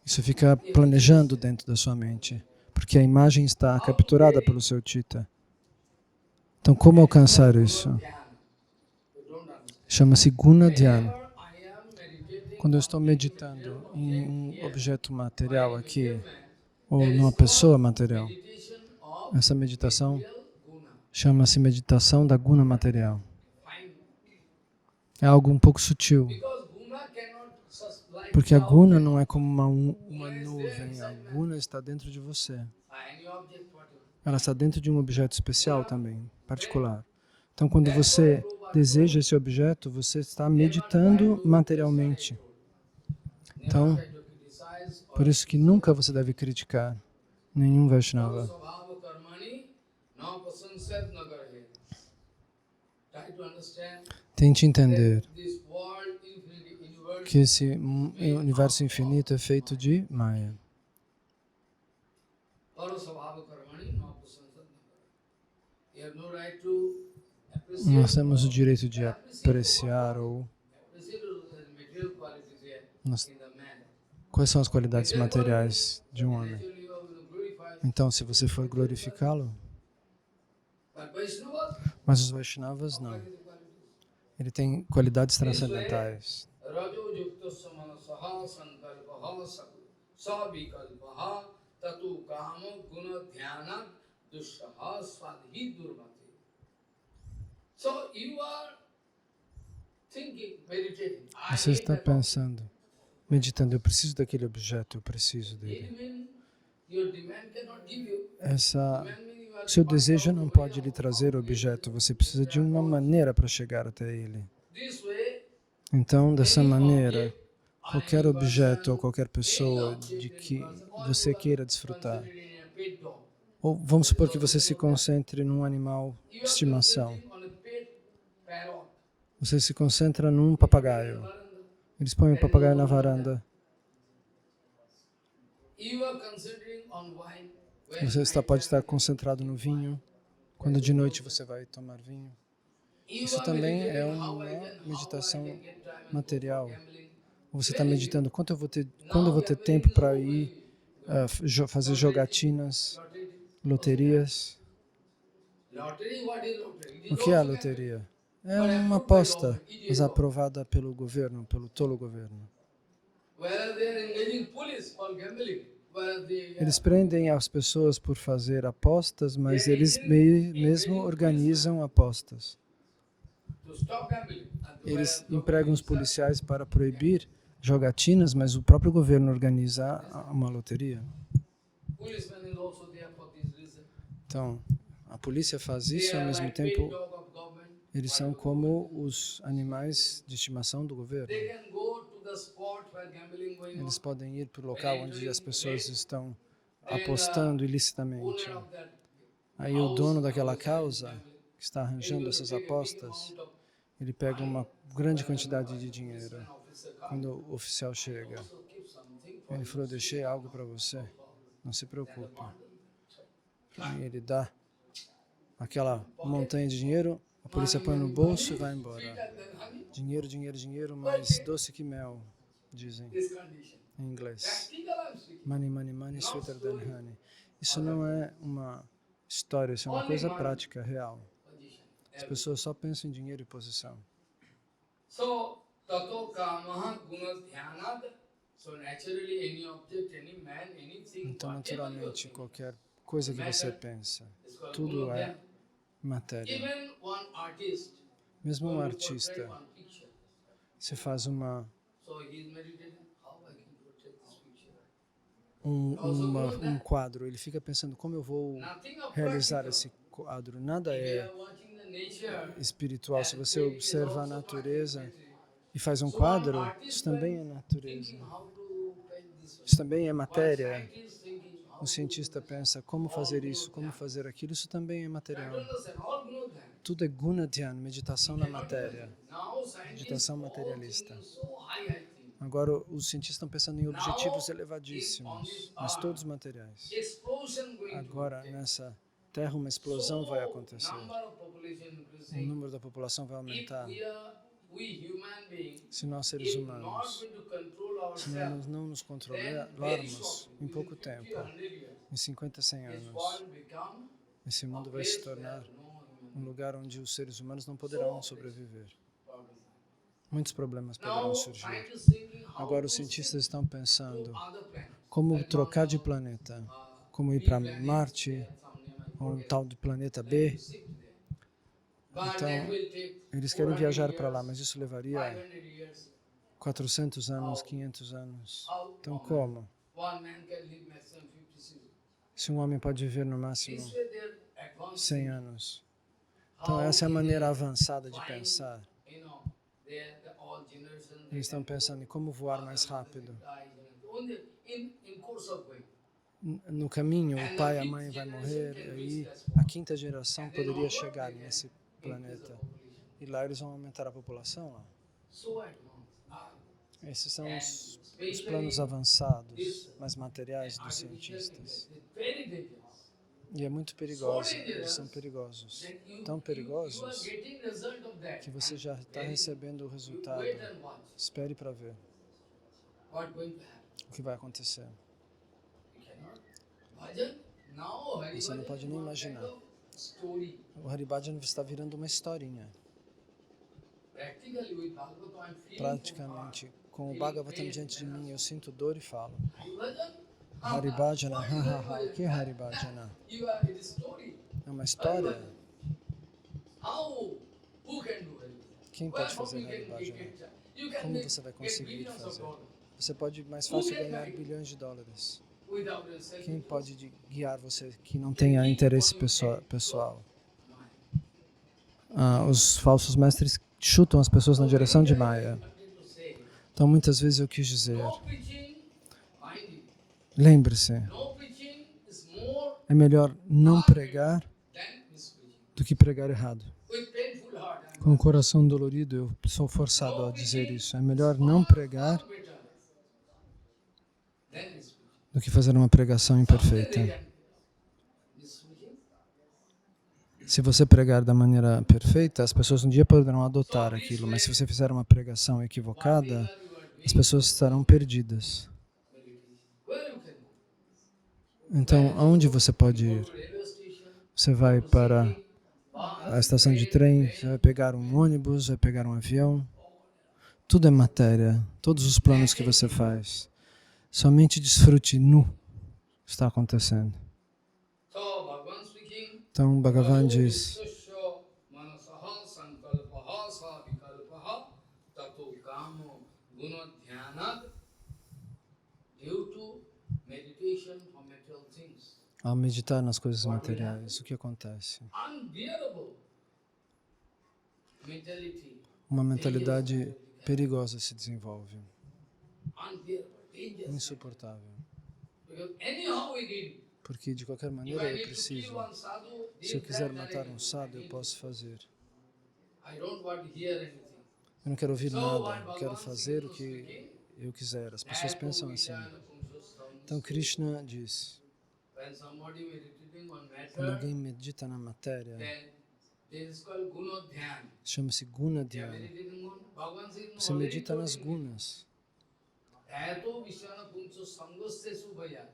Isso fica planejando dentro da sua mente, porque a imagem está capturada pelo seu Chitta. Então como alcançar isso? Chama-se Guna Dhyana. Quando eu estou meditando em um objeto material aqui, ou numa pessoa material, essa meditação chama-se meditação da Guna material. É algo um pouco sutil, porque a Guna não é como uma nuvem, a Guna está dentro de você. Ela está dentro de um objeto especial também, particular. Então, quando você deseja esse objeto, você está meditando materialmente. Então, por isso que nunca você deve criticar nenhum Vaishnava. Tente entender que esse universo infinito é feito de Maya. Nós temos o direito de apreciar ou quais são as qualidades materiais de um homem. Então, se você for glorificá-lo, mas os Vaishnavas não. Ele tem qualidades transcendentais. Você está pensando, meditando, eu preciso daquele objeto, eu preciso dele. Seu desejo não pode lhe trazer o objeto, você precisa de uma maneira para chegar até ele. Então, dessa maneira, qualquer objeto ou qualquer pessoa de que você queira desfrutar, ou vamos supor que você se concentre num animal de estimação, você se concentra num papagaio, eles põem o papagaio na varanda, você pode estar concentrado no vinho, quando de noite você vai tomar vinho. Isso também é uma meditação material. Você está meditando, quando eu vou ter tempo para ir fazer jogatinas, loterias. O que é a loteria? É uma aposta, mas aprovada pelo governo, pelo tolo governo. Eles prendem as pessoas por fazer apostas, mas eles mesmo organizam apostas. Eles empregam os policiais para proibir jogatinas, mas o próprio governo organiza uma loteria. Então, a polícia faz isso e ao mesmo tempo eles são como os animais de estimação do governo. Eles podem ir para o local onde as pessoas estão apostando ilicitamente. Aí o dono daquela causa, que está arranjando essas apostas, ele pega uma grande quantidade de dinheiro. Quando o oficial chega, ele falou, deixei algo para você, não se preocupe. E ele dá aquela montanha de dinheiro, a polícia põe no bolso e vai embora. Dinheiro, dinheiro, dinheiro, mais doce que mel, dizem em inglês. Money, money, money, sweeter than honey. Isso não é uma história, isso é uma coisa prática, real. As pessoas só pensam em dinheiro e posição. Então, naturalmente, qualquer coisa que você pensa, tudo é matéria. Mesmo um artista, se faz um quadro, ele fica pensando como eu vou realizar esse quadro. Nada é espiritual. Se você observa a natureza e faz um quadro, isso também é natureza. Isso também é matéria. O cientista pensa como fazer isso, como fazer aquilo, isso também é material. Tudo é Gunadhyana, meditação na matéria, meditação materialista. Agora, os cientistas estão pensando em objetivos elevadíssimos, mas todos materiais. Agora, nessa Terra, uma explosão vai acontecer. O número da população vai aumentar. Se nós, seres humanos, se nós não nos controlarmos, em pouco tempo, em 50, 100 anos, esse mundo vai se tornar um lugar onde os seres humanos não poderão sobreviver. Muitos problemas poderão surgir. Agora os cientistas estão pensando como trocar de planeta, como ir para Marte, ou um tal de planeta B. Então, eles querem viajar para lá, mas isso levaria 400 anos, 500 anos. Então, como? Se um homem pode viver no máximo 100 anos, Então essa é a maneira avançada de pensar. You know, all generations, Eles estão pensando em como voar mais rápido. only in course of going. No caminho, o pai e a mãe vai morrer, e aí a quinta geração poderia chegar nesse planeta. E lá eles vão aumentar a população lá. So advanced. Esses são os planos avançados, mais materiais dos cientistas. Very dangerous. E é muito perigoso, eles são perigosos. Tão perigosos Getting result of that. que você já está recebendo o resultado. Wait and watch. Espere para ver What going to happen? o que vai acontecer. You cannot. Bhajan, now Hari Você não pode nem imaginar. Story. O Haribhajan está virando uma historinha. Practically with Bhagavatam, I'm feeling Praticamente, com o Bhagavatam diante de mim, eu sinto dor e falo. Bhajan, Haribhajana, hahaha, o que é Haribhajana? you are in story. É uma história. How? Who can do it? Quem pode fazer Haribhajana? You can Como make, você vai get conseguir billions of fazer? dollars Você pode mais fácil ganhar bilhões de dólares. without yourself. Quem pode guiar você que não tenha interesse pessoal? Os falsos mestres chutam as pessoas na direção de Maya. Então muitas vezes eu quis dizer, No preaching, mind it. lembre-se, No preaching is more é melhor não pregar than mispreaching. do que pregar errado. With painful heart, I'm Com o coração dolorido, eu sou forçado a dizer isso. É melhor não pregar better than mispreaching. do que fazer uma pregação imperfeita. Mispreaching. Se você pregar da maneira perfeita, as pessoas um dia poderão adotar aquilo, mas se você fizer uma pregação equivocada, as pessoas estarão perdidas. Where you can go? Então, aonde você pode ir? To railway station, Você vai para a estação de trem, você vai pegar um ônibus, vai pegar um avião. Tudo é matéria, todos os planos que você faz. Somente desfrute no que está acontecendo. so Bhagavan speaking, Então, Bhagavan diz, Susho manasaha sankalpaha sa vikalpaha tato kamo gunadhyanad due to meditation on material things. ao meditar nas coisas materiais, o que acontece? Unbearable mentality, Uma mentalidade perigosa se desenvolve, unbearable, dangerous. insuportável. Because anyhow we need. Porque de qualquer If maneira I eu need to preciso. kill one sadhu, Se eu this, quiser that, matar that, um sadhu, eu posso fazer. I don't want to hear anything. Eu não quero ouvir nada, eu quero fazer o que eu quiser. As pessoas pensam assim. Então Krishna diz, When somebody meditating on quando matter, alguém medita na matéria, then this is called gunodhyan. chama-se They are Gunadhyana. meditating on Bhagavan says, Você medita nas gunas. Dhayato vishana puncho sangoste subhaya.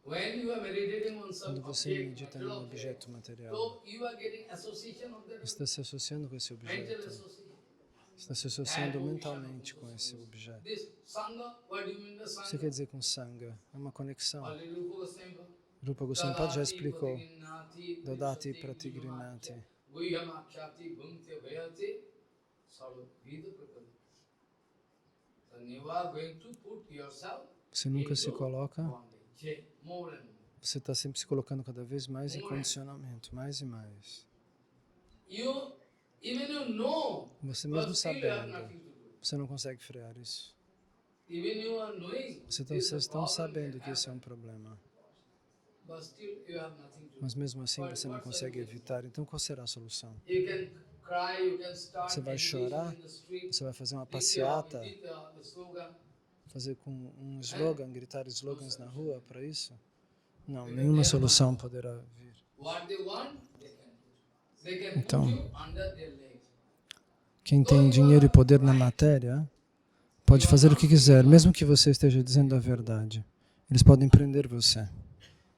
When you are meditating on some Quando você object, medita material num object, objeto material, so you are getting association of that você está se associando com esse mental objeto. association. Você está se associando mentalmente com esse objeto. This sangha, what do you mean by O que você sangha? quer dizer com sanga? É uma conexão. Already Rupa Goswami Rupa Goswami Pad já explicou. Dadati Dadati Pratigrinati. Guhyamakshati bhunte bhayate sarva vida prakati. So you are going to put yourself Você nunca se into coloca, bondage, more and more. você está sempre se colocando cada vez mais em condicionamento, mais e mais. Even you know, Você but mesmo still you have sabendo, nothing to do. você não consegue frear isso. Even you are knowing, Vocês this is a estão problem sabendo that que esse é um happens, problema, but still you have nothing to do. mas mesmo assim você não consegue evitar. Então qual será a solução? You can cry, you can start Você vai meditation chorar, in the street, você vai fazer uma with the passeata, slogan. fazer com um slogan, gritar slogans na rua para isso? Não, nenhuma solução poderá vir. What they want, they can do. They can Então, put you under their legs. quem tem dinheiro e poder na matéria pode fazer o que quiser, mesmo que você esteja dizendo a verdade. Eles podem prender você.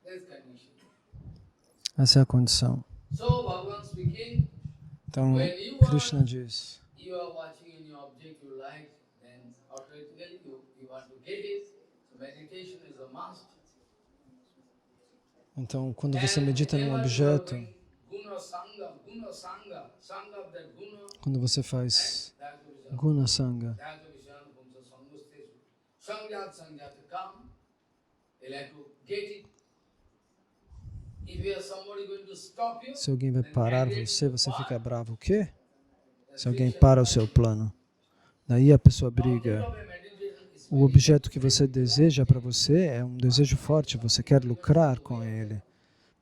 That's condition. Essa é a condição. So Bhagavan speaking, Então, when you Krishna diz, are watching any object you like, then automatically you want to get it. So meditation is a must. então, quando você medita num whenever you are objeto, doing guna sangha of that guna, quando você faz that is guna sangha, that is pumsa sangustesu. Sangyat kam, they like to get it. if you have somebody going to stop you, Se alguém vai then parar angry, você why? fica bravo. O quê? The Se alguém friction para o of seu the plano. Daí a pessoa briga. object of a meditation is O very objeto que você deseja para você é um desejo forte. Você quer lucrar com ele.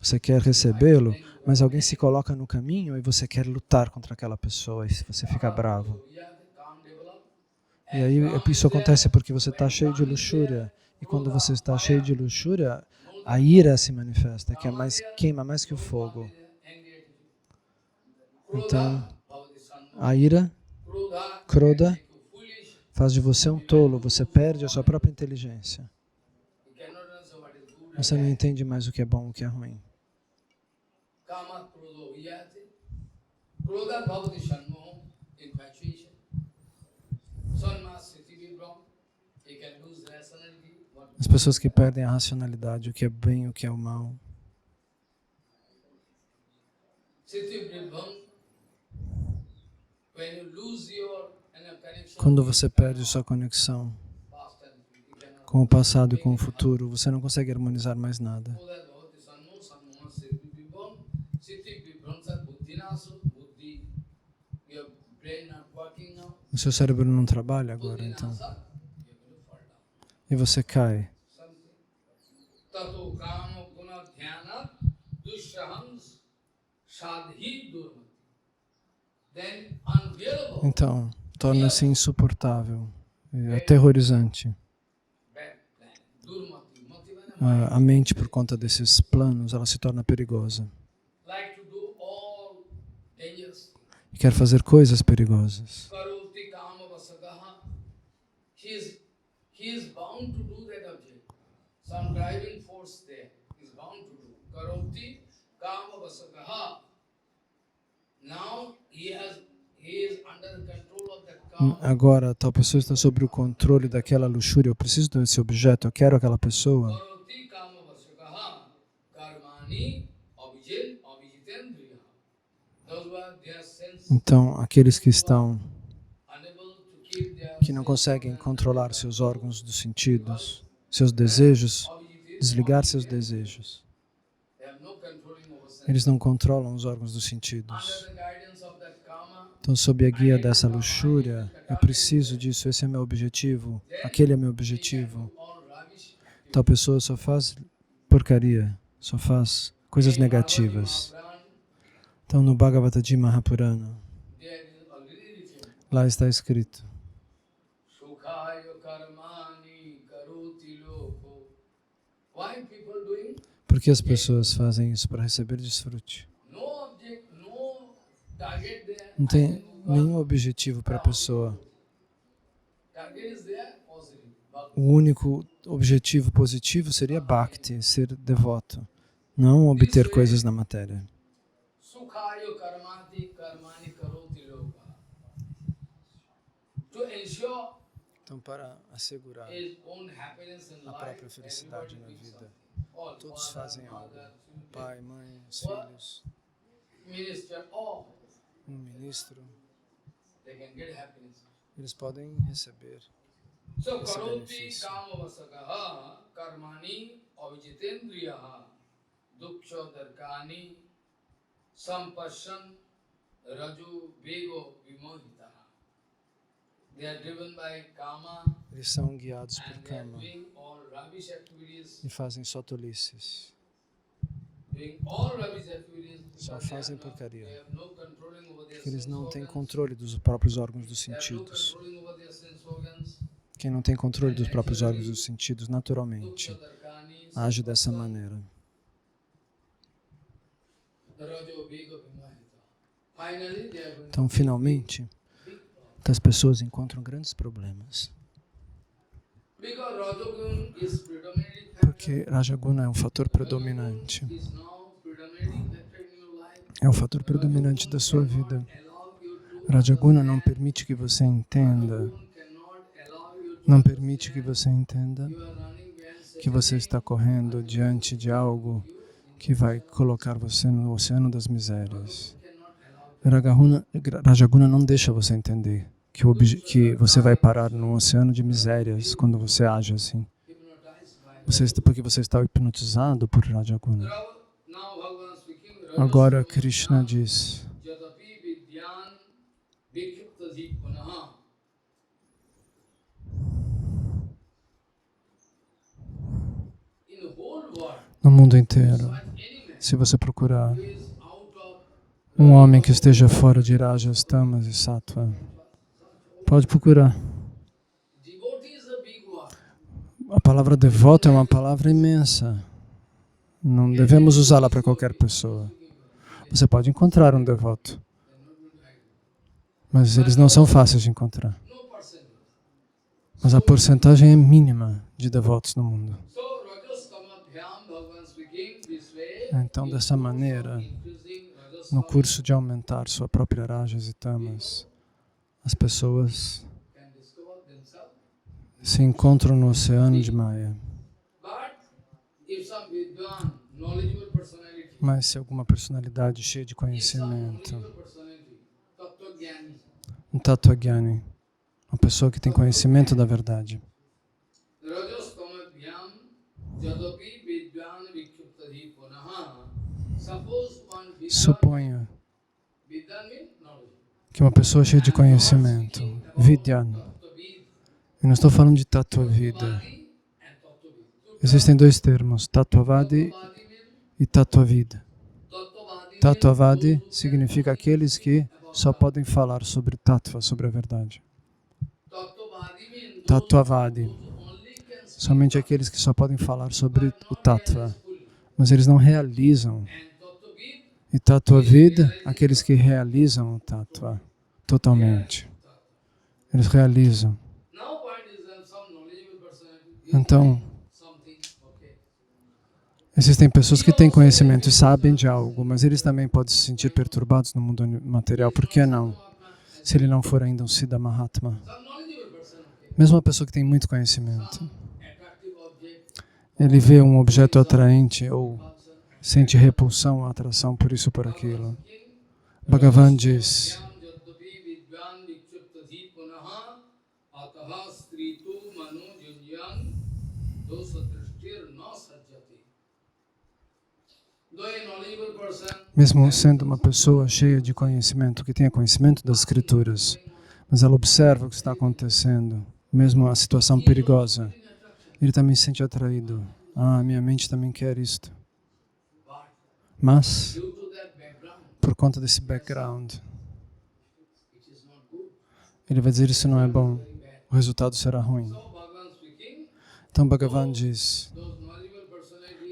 Você quer recebê-lo, mas alguém se coloca no caminho e você quer lutar contra aquela pessoa e você fica bravo. E aí isso acontece porque você está cheio de luxúria. E quando você está cheio de luxúria, a ira se manifesta, que é queima mais que o fogo. Então, a ira, Krodha, faz de você um tolo, você perde a sua própria inteligência. Você não entende mais o que é bom e o que é ruim. As pessoas que perdem a racionalidade, o que é bem e o que é o mal. Quando você perde sua conexão com o passado e com o futuro, você não consegue harmonizar mais nada. O seu cérebro não trabalha agora, então. E você cai. Então, torna-se insuportável, aterrorizante. A mente, por conta desses planos, ela se torna perigosa. E quer fazer coisas perigosas. Agora, tal pessoa está sob o controle daquela luxúria. Eu preciso desse objeto, eu quero aquela pessoa. Então, aqueles que não conseguem controlar seus órgãos dos sentidos, seus desejos, desligar seus desejos. Eles não controlam os órgãos dos sentidos. Então, sob a guia dessa luxúria, eu preciso disso, esse é meu objetivo, aquele é meu objetivo. Tal pessoa só faz porcaria, só faz coisas negativas. Então, no Bhagavad Gita Mahapurana, lá está escrito: por que as pessoas fazem isso? Para receber desfrute. Não tem nenhum objetivo para a pessoa. O único objetivo positivo seria Bhakti, ser devoto, não obter coisas na matéria. Então, para assegurar a própria felicidade na vida, todos fazem algo. Pai, mãe, os filhos, um ministro, eles podem receber esse benefício. Eles são guiados por Kama e fazem só tolices. Só fazem porcaria. Porque eles não têm controle dos próprios órgãos dos sentidos. Quem não tem controle dos próprios órgãos dos sentidos, naturalmente, age dessa maneira. Então, finalmente, as pessoas encontram grandes problemas. Porque Rajaguna é um fator predominante. É o fator predominante da sua vida. Rajaguna não permite que você entenda. Não permite que você entenda que você está correndo diante de algo que vai colocar você no oceano das misérias. Rajaguna não deixa você entender que você vai parar num oceano de misérias quando você age assim. Porque você está hipnotizado por Rajaguna. Agora Krishna diz, Yadapi vidyan vikhyuptadhi punaha. In the whole world, no mundo inteiro, se você procurar um homem que esteja fora de rajas, tamas e sattva, pode procurar. devotee is a big word. A palavra devoto é uma palavra imensa. Não devemos usá-la para qualquer pessoa. Você pode encontrar um devoto, mas eles não são fáceis de encontrar. No percentage. Mas a porcentagem é mínima de devotos no mundo. So, Rajastamadhyam, Bhagavan speaking this way, Então, dessa maneira, increasing no Rajastama curso de aumentar sua própria rajas e tamas, as pessoas can discover themselves. se encontram no oceano de Maya. But if some vidwan, knowledgeable personality, Mas se alguma personalidade cheia de if some conhecimento, knowledgeable personality, Tattvagyani, um Tattvagyani, uma pessoa que tem conhecimento da verdade, Rajastamadhyam, Jadapi vidwan vikhyuptadhi punaha. Suppose one vidwan, suponha vidwan means knowledge. que uma pessoa cheia de conhecimento, Vidyan, Tattvavid, eu não estou falando de Tattvavida, Tattvavi and Tattvavid. existem dois termos, Tattvavadi Tattvavi means e Tattvavida. Tattvavi Tattvavadi significa aqueles que só podem falar sobre Tattva, sobre a verdade. Tattvavadi, somente aqueles que só podem falar sobre o Tattva, mas eles não realizam. E Tattvavida, aqueles que realizam o Tattva totalmente. Eles realizam. Então, existem pessoas que têm conhecimento e sabem de algo, mas eles também podem se sentir perturbados no mundo material. Por que não? Se ele não for ainda um Siddha Mahatma. Mesmo uma pessoa que tem muito conhecimento, ele vê um objeto atraente ou sente repulsão ou atração por isso ou por aquilo. Bhagavan diz, mesmo sendo uma pessoa cheia de conhecimento, que tenha conhecimento das escrituras, mas ela observa o que está acontecendo, mesmo a situação perigosa, ele também se sente atraído. Ah, minha mente também quer isto. Mas, por conta desse background, ele vai dizer isso não é bom, o resultado será ruim. Então Bhagavan diz,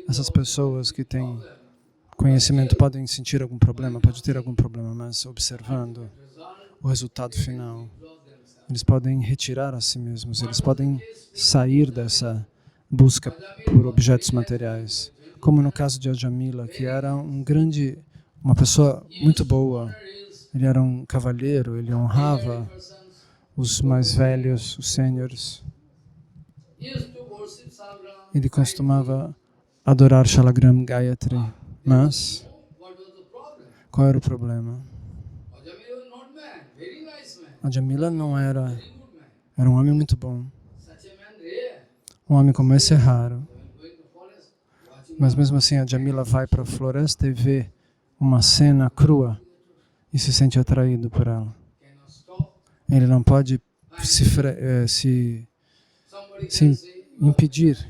essas pessoas que têm conhecimento podem sentir algum problema, pode ter algum problema, mas observando o resultado final, eles podem retirar a si mesmos, eles podem sair dessa busca por objetos materiais. Como no caso de Ajamila, que era uma pessoa muito boa, ele era um cavalheiro, ele honrava os mais velhos, os sêniores. Ele costumava adorar Shalagram Gayatri, mas qual era o problema? Ajamila não era um homem muito bom. Um homem como esse é raro. Mas mesmo assim, a Jamila vai para a floresta e vê uma cena crua e se sente atraído por ela. Ele não pode se impedir.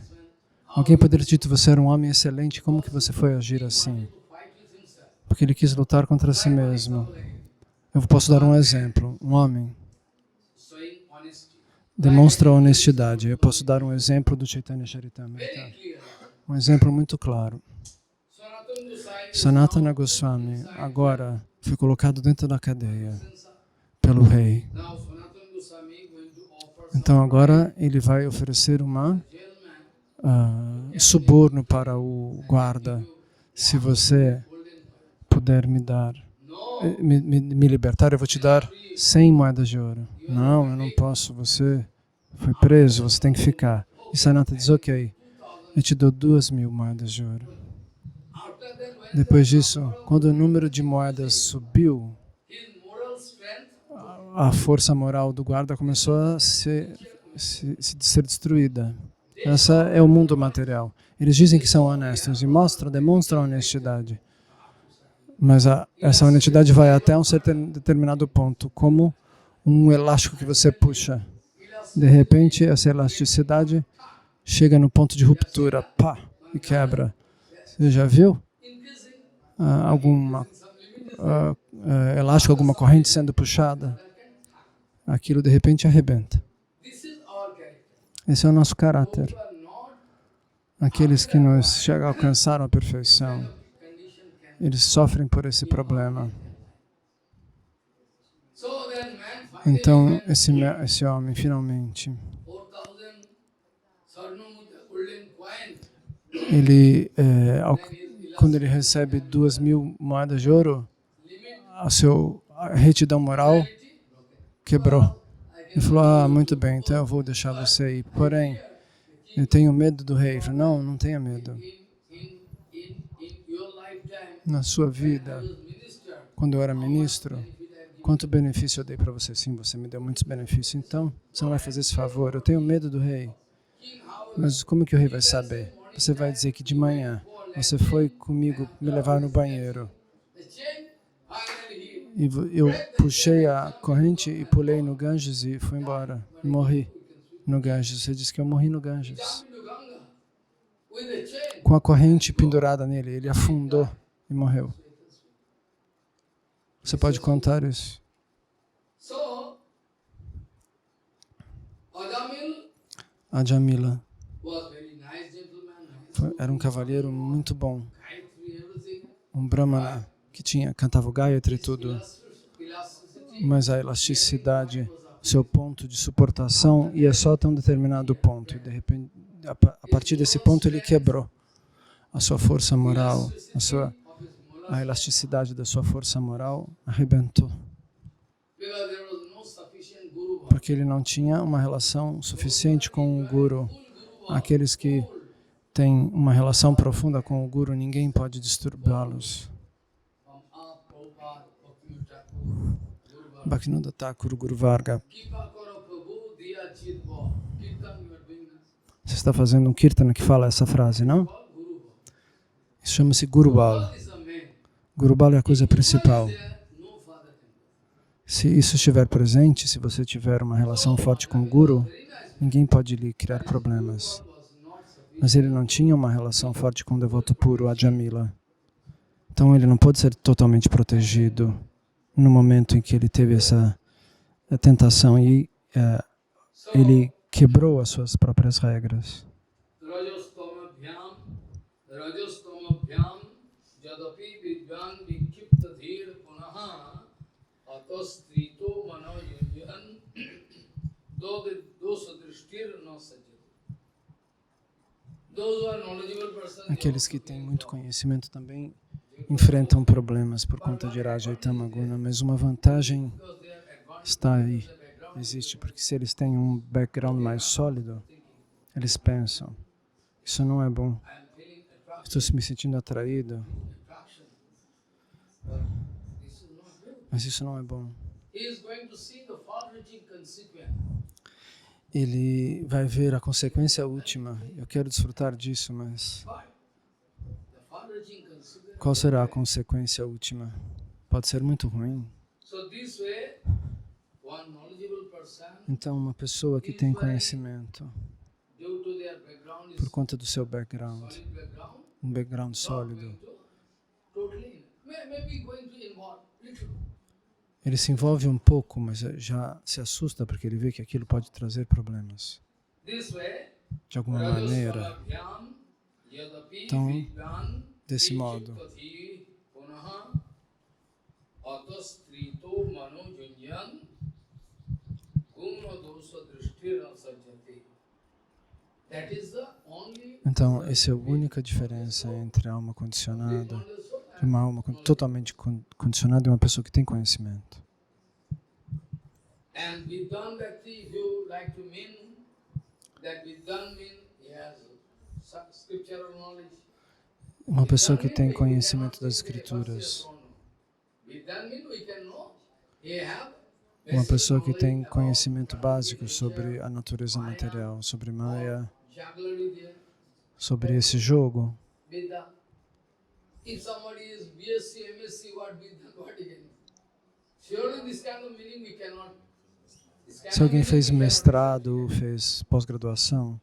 Alguém poderia ter dito, você era um homem excelente, como que você foi agir assim? Porque ele quis lutar contra si mesmo. Eu posso dar um exemplo. Um homem demonstra honestidade. Eu posso dar um exemplo do Chaitanya Charitamrita. Um exemplo muito claro. Sanatana Goswami agora foi colocado dentro da cadeia pelo rei. Então agora ele vai oferecer suborno para o guarda. Se você puder me libertar, eu vou te dar 100 moedas de ouro. Não, eu não posso, você foi preso, você tem que ficar. E Sanatana diz, ok, eu te dou 2.000 moedas de ouro. Depois disso, quando o número de moedas subiu, a força moral do guarda começou a ser destruída. Esse é o mundo material. Eles dizem que são honestos e demonstram honestidade. Mas essa honestidade vai até um certo determinado ponto, como um elástico que você puxa. De repente, essa elasticidade chega no ponto de ruptura, pá, e quebra. Você já viu alguma elástico, alguma corrente sendo puxada? Aquilo de repente arrebenta. Esse é o nosso caráter. Aqueles que nos alcançaram a perfeição, eles sofrem por esse problema. Então, esse homem, finalmente, ele, quando ele recebe 2.000 moedas de ouro, a retidão moral quebrou. Ele falou, muito bem, então eu vou deixar você ir. Porém, eu tenho medo do rei. Ele falou, não tenha medo. Na sua vida, quando eu era ministro, quanto benefício eu dei para você? Sim, você me deu muitos benefícios. Então, você não vai fazer esse favor. Eu tenho medo do rei. Mas como que o rei vai saber? Você vai dizer que de manhã você foi comigo me levar no banheiro. E eu puxei a corrente e pulei no Ganges e fui embora. E morri no Ganges. Você disse que eu morri no Ganges. Com a corrente pendurada nele, ele afundou e morreu. Você pode contar isso? Ajamila era um cavalheiro muito bom, um brahmana que cantava o Gayatri e tudo, mas a elasticidade, seu ponto de suportação ia só até um determinado ponto, e de repente, a partir desse ponto ele quebrou a sua força moral, a elasticidade da sua força moral arrebentou. Porque ele não tinha uma relação suficiente com o Guru. Aqueles que têm uma relação profunda com o Guru, ninguém pode disturbá-los. Bhaktivinoda Thakur, Guru Varga. Você está fazendo um kirtana que fala essa frase, não? Isso chama-se Gurubal. Gurubal é a coisa principal. Se isso estiver presente, se você tiver uma relação forte com o Guru, ninguém pode lhe criar problemas. Mas ele não tinha uma relação forte com o devoto puro, Ajamila. Então ele não pode ser totalmente protegido no momento em que ele teve essa tentação e ele quebrou as suas próprias regras. Aqueles que têm muito conhecimento também enfrentam problemas por conta de Raja e Tamaguna, mas uma vantagem está aí, existe, porque se eles têm um background mais sólido, eles pensam, isso não é bom, estou me sentindo atraído, mas isso não é bom. Ele vai ver a consequência última. Eu quero desfrutar disso, mas qual será a consequência última? Pode ser muito ruim. Então, uma pessoa que tem conhecimento, por conta do seu background, um background sólido, ele se envolve um pouco, mas já se assusta porque ele vê que aquilo pode trazer problemas. De alguma maneira. Então, desse modo, então, essa é a única diferença entre a alma condicionada e uma alma totalmente condicionada e uma pessoa que tem conhecimento. Uma pessoa que tem conhecimento das escrituras. Uma pessoa que tem conhecimento básico sobre a natureza material, sobre Maya, sobre esse jogo. if somebody is BSc, MSc, what he can do? Surely this kind of meaning we cannot. Se alguém fez mestrado, fez pós-graduação,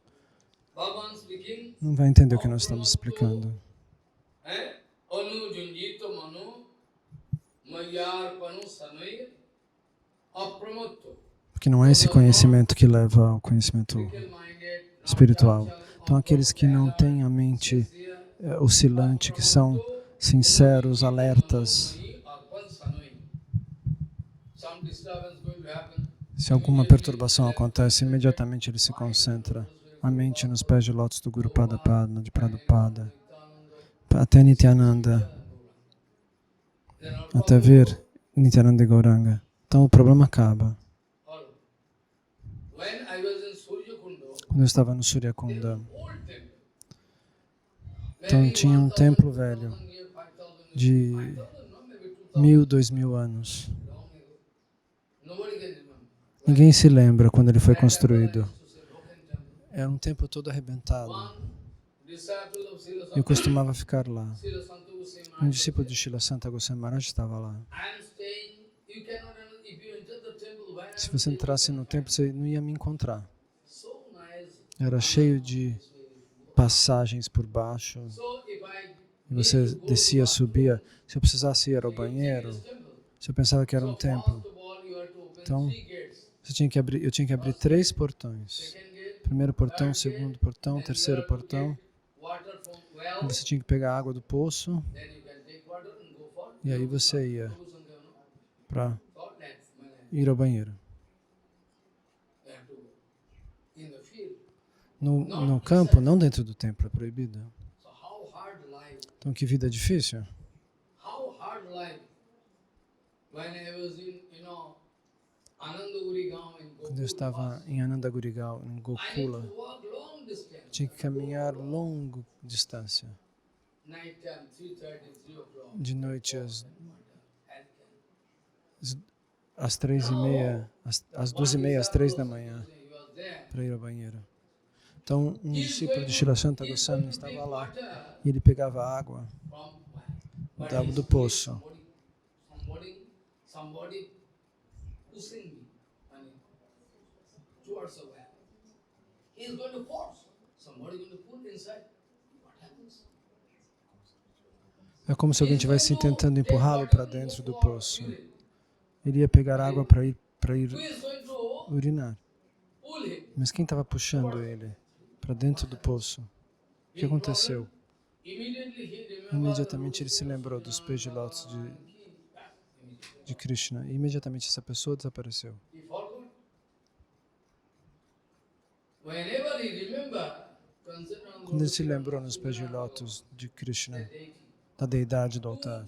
Bhagavan speaking, não vai entender o que nós estamos explicando. Anu junjito manu mayar panu sanoi apramatto. Porque não é esse conhecimento que leva ao conhecimento espiritual. Então, aqueles que não têm a mente oscilante, que são sinceros, alertas. Se alguma perturbação acontece, imediatamente ele se concentra a mente nos pés de lótus do Guru Pada Padma, de Prabhupada, até Nityananda, até ver Nityananda e Gauranga. Então o problema acaba. Quando eu estava no Suryakunda, então tinha um templo velho de 1000, 2000 anos. Ninguém se lembra quando ele foi construído. Era um templo todo arrebentado. Eu costumava ficar lá. Um discípulo de Srila Santa Goswami Maharaj estava lá. Se você entrasse no templo, você não ia me encontrar. Era cheio de passagens por baixo. E você descia, subia. Se eu precisasse ir ao banheiro, se eu pensava que era um templo, então eu tinha que abrir 3 portões. Primeiro portão, segundo portão, terceiro portão. E você tinha que pegar a água do poço. E aí você ia para ir ao banheiro. No campo, não dentro do templo, é proibido. Então, que vida difícil. Quando eu estava em Anandagurigaon, em Gokula, tinha que caminhar longa distância. De noite às 3h30, às 2h30, às 3 da manhã, para ir ao banheiro. Então, um discípulo de Srila Santa Goswami estava lá e ele pegava água do poço. É como se alguém estivesse tentando empurrá-lo para dentro do poço. Ele ia pegar água para ir urinar. Mas quem estava puxando ele para dentro do poço? O que aconteceu? Imediatamente ele se lembrou dos pés de lótus de Krishna. E imediatamente essa pessoa desapareceu. Quando ele se lembrou nos pés de lótus de Krishna, da deidade do altar,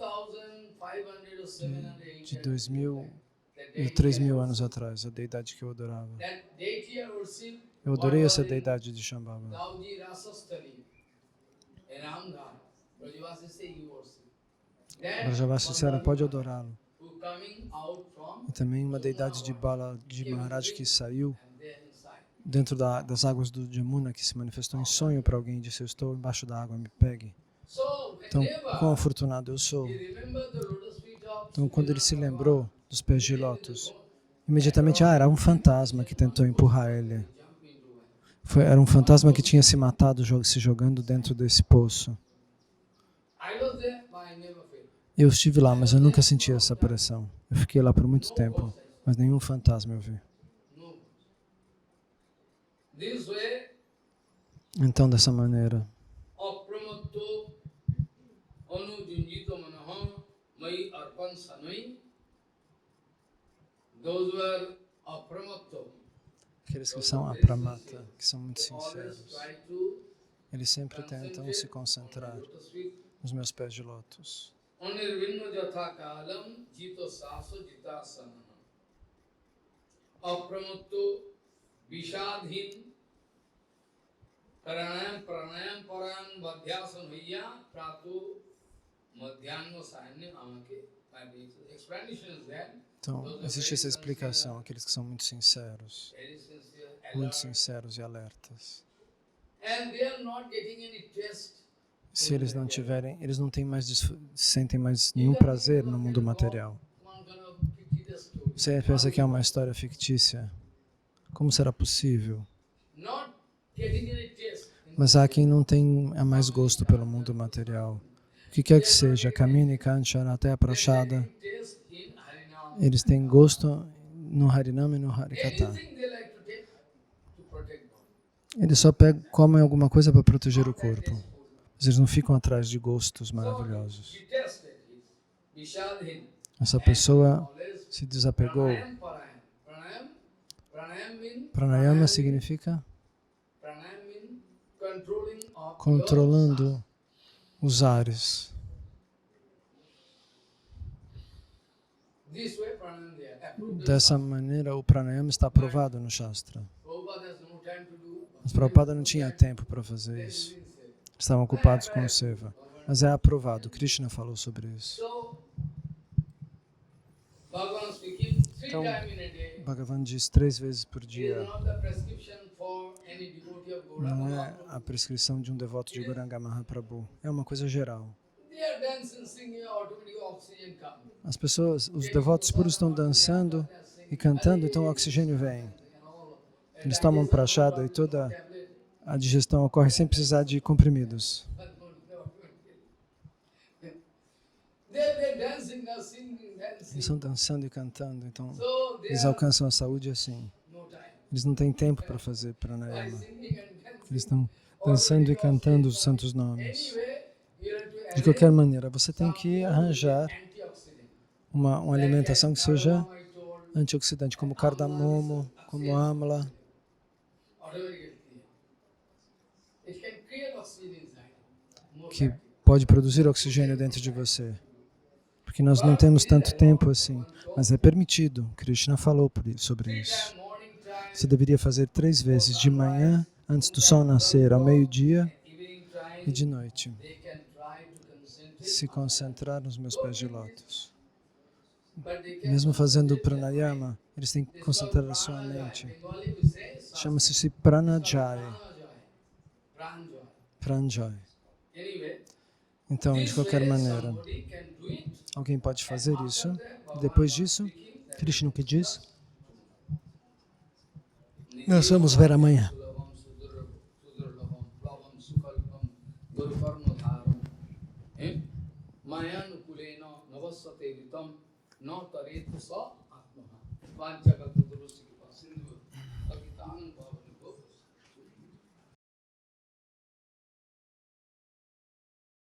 de 2000 e 3000 anos atrás, a deidade que eu adorava. Eu adorei essa deidade de Shambhava. Brajavasi disseram, pode adorá-lo. E também uma deidade de Bala, de Maharaj, que saiu dentro das águas do Jamuna, que se manifestou em sonho para alguém e disse, eu estou embaixo da água, me pegue. Então, quão afortunado eu sou. Então, quando ele se lembrou dos pés de lótus, imediatamente, era um fantasma que tentou empurrar ele. Era um fantasma que tinha se matado se jogando dentro desse poço. Eu estive lá, mas eu nunca senti essa pressão. Eu fiquei lá por muito tempo, mas nenhum fantasma eu vi. Então, dessa maneira, aqueles que são apramata, que são muito sinceros, eles sempre tentam se concentrar nos meus pés de lótus. Pranayam paran vadhyasan hoya pratu madhyano sayanya amake. Explanation is there. Então, existe essa explicação, aqueles que são muito sinceros e alertas. se eles não tiverem, eles não têm mais, sentem mais nenhum prazer no mundo material. Você pensa que é uma história fictícia? Como será possível? Mas há quem não tenha mais gosto pelo mundo material. O que quer que seja, Kamini, Kanchana, até a Prashada, eles têm gosto no Harinama e no Harikata. Eles só comem alguma coisa para proteger o corpo. Mas eles não ficam atrás de gostos maravilhosos. Essa pessoa se desapegou. Pranayama significa controlando os ares. Dessa maneira, o pranayama está aprovado no Shastra. Mas Prabhupada não tinha tempo para fazer isso. Estavam ocupados com o Seva. Mas é aprovado. Krishna falou sobre isso. Então, Bhagavan diz 3 vezes por dia. Não é a prescrição de um devoto de Gauranga Mahaprabhu. É uma coisa geral. As pessoas, os devotos puros estão dançando e cantando, então o oxigênio vem. Eles tomam prachada e toda a digestão ocorre sem precisar de comprimidos. Eles estão dançando e cantando, então eles alcançam a saúde assim. Eles não têm tempo para fazer pranayama. Eles estão dançando e cantando os santos nomes. De qualquer maneira, você tem que arranjar uma alimentação que seja antioxidante, como cardamomo, como amla, que pode produzir oxigênio dentro de você. Porque nós não temos tanto tempo assim, mas é permitido. Krishna falou sobre isso. Você deveria fazer 3 vezes, de manhã, antes do sol nascer, ao meio-dia e de noite. Se concentrar nos meus pés de lótus. Mesmo fazendo pranayama, eles têm que concentrar a sua mente. Chama-se pranajaya. Pranjaya. Então, de qualquer maneira, alguém pode fazer isso. Depois disso, Krishna o que diz? Nós vamos ver amanhã.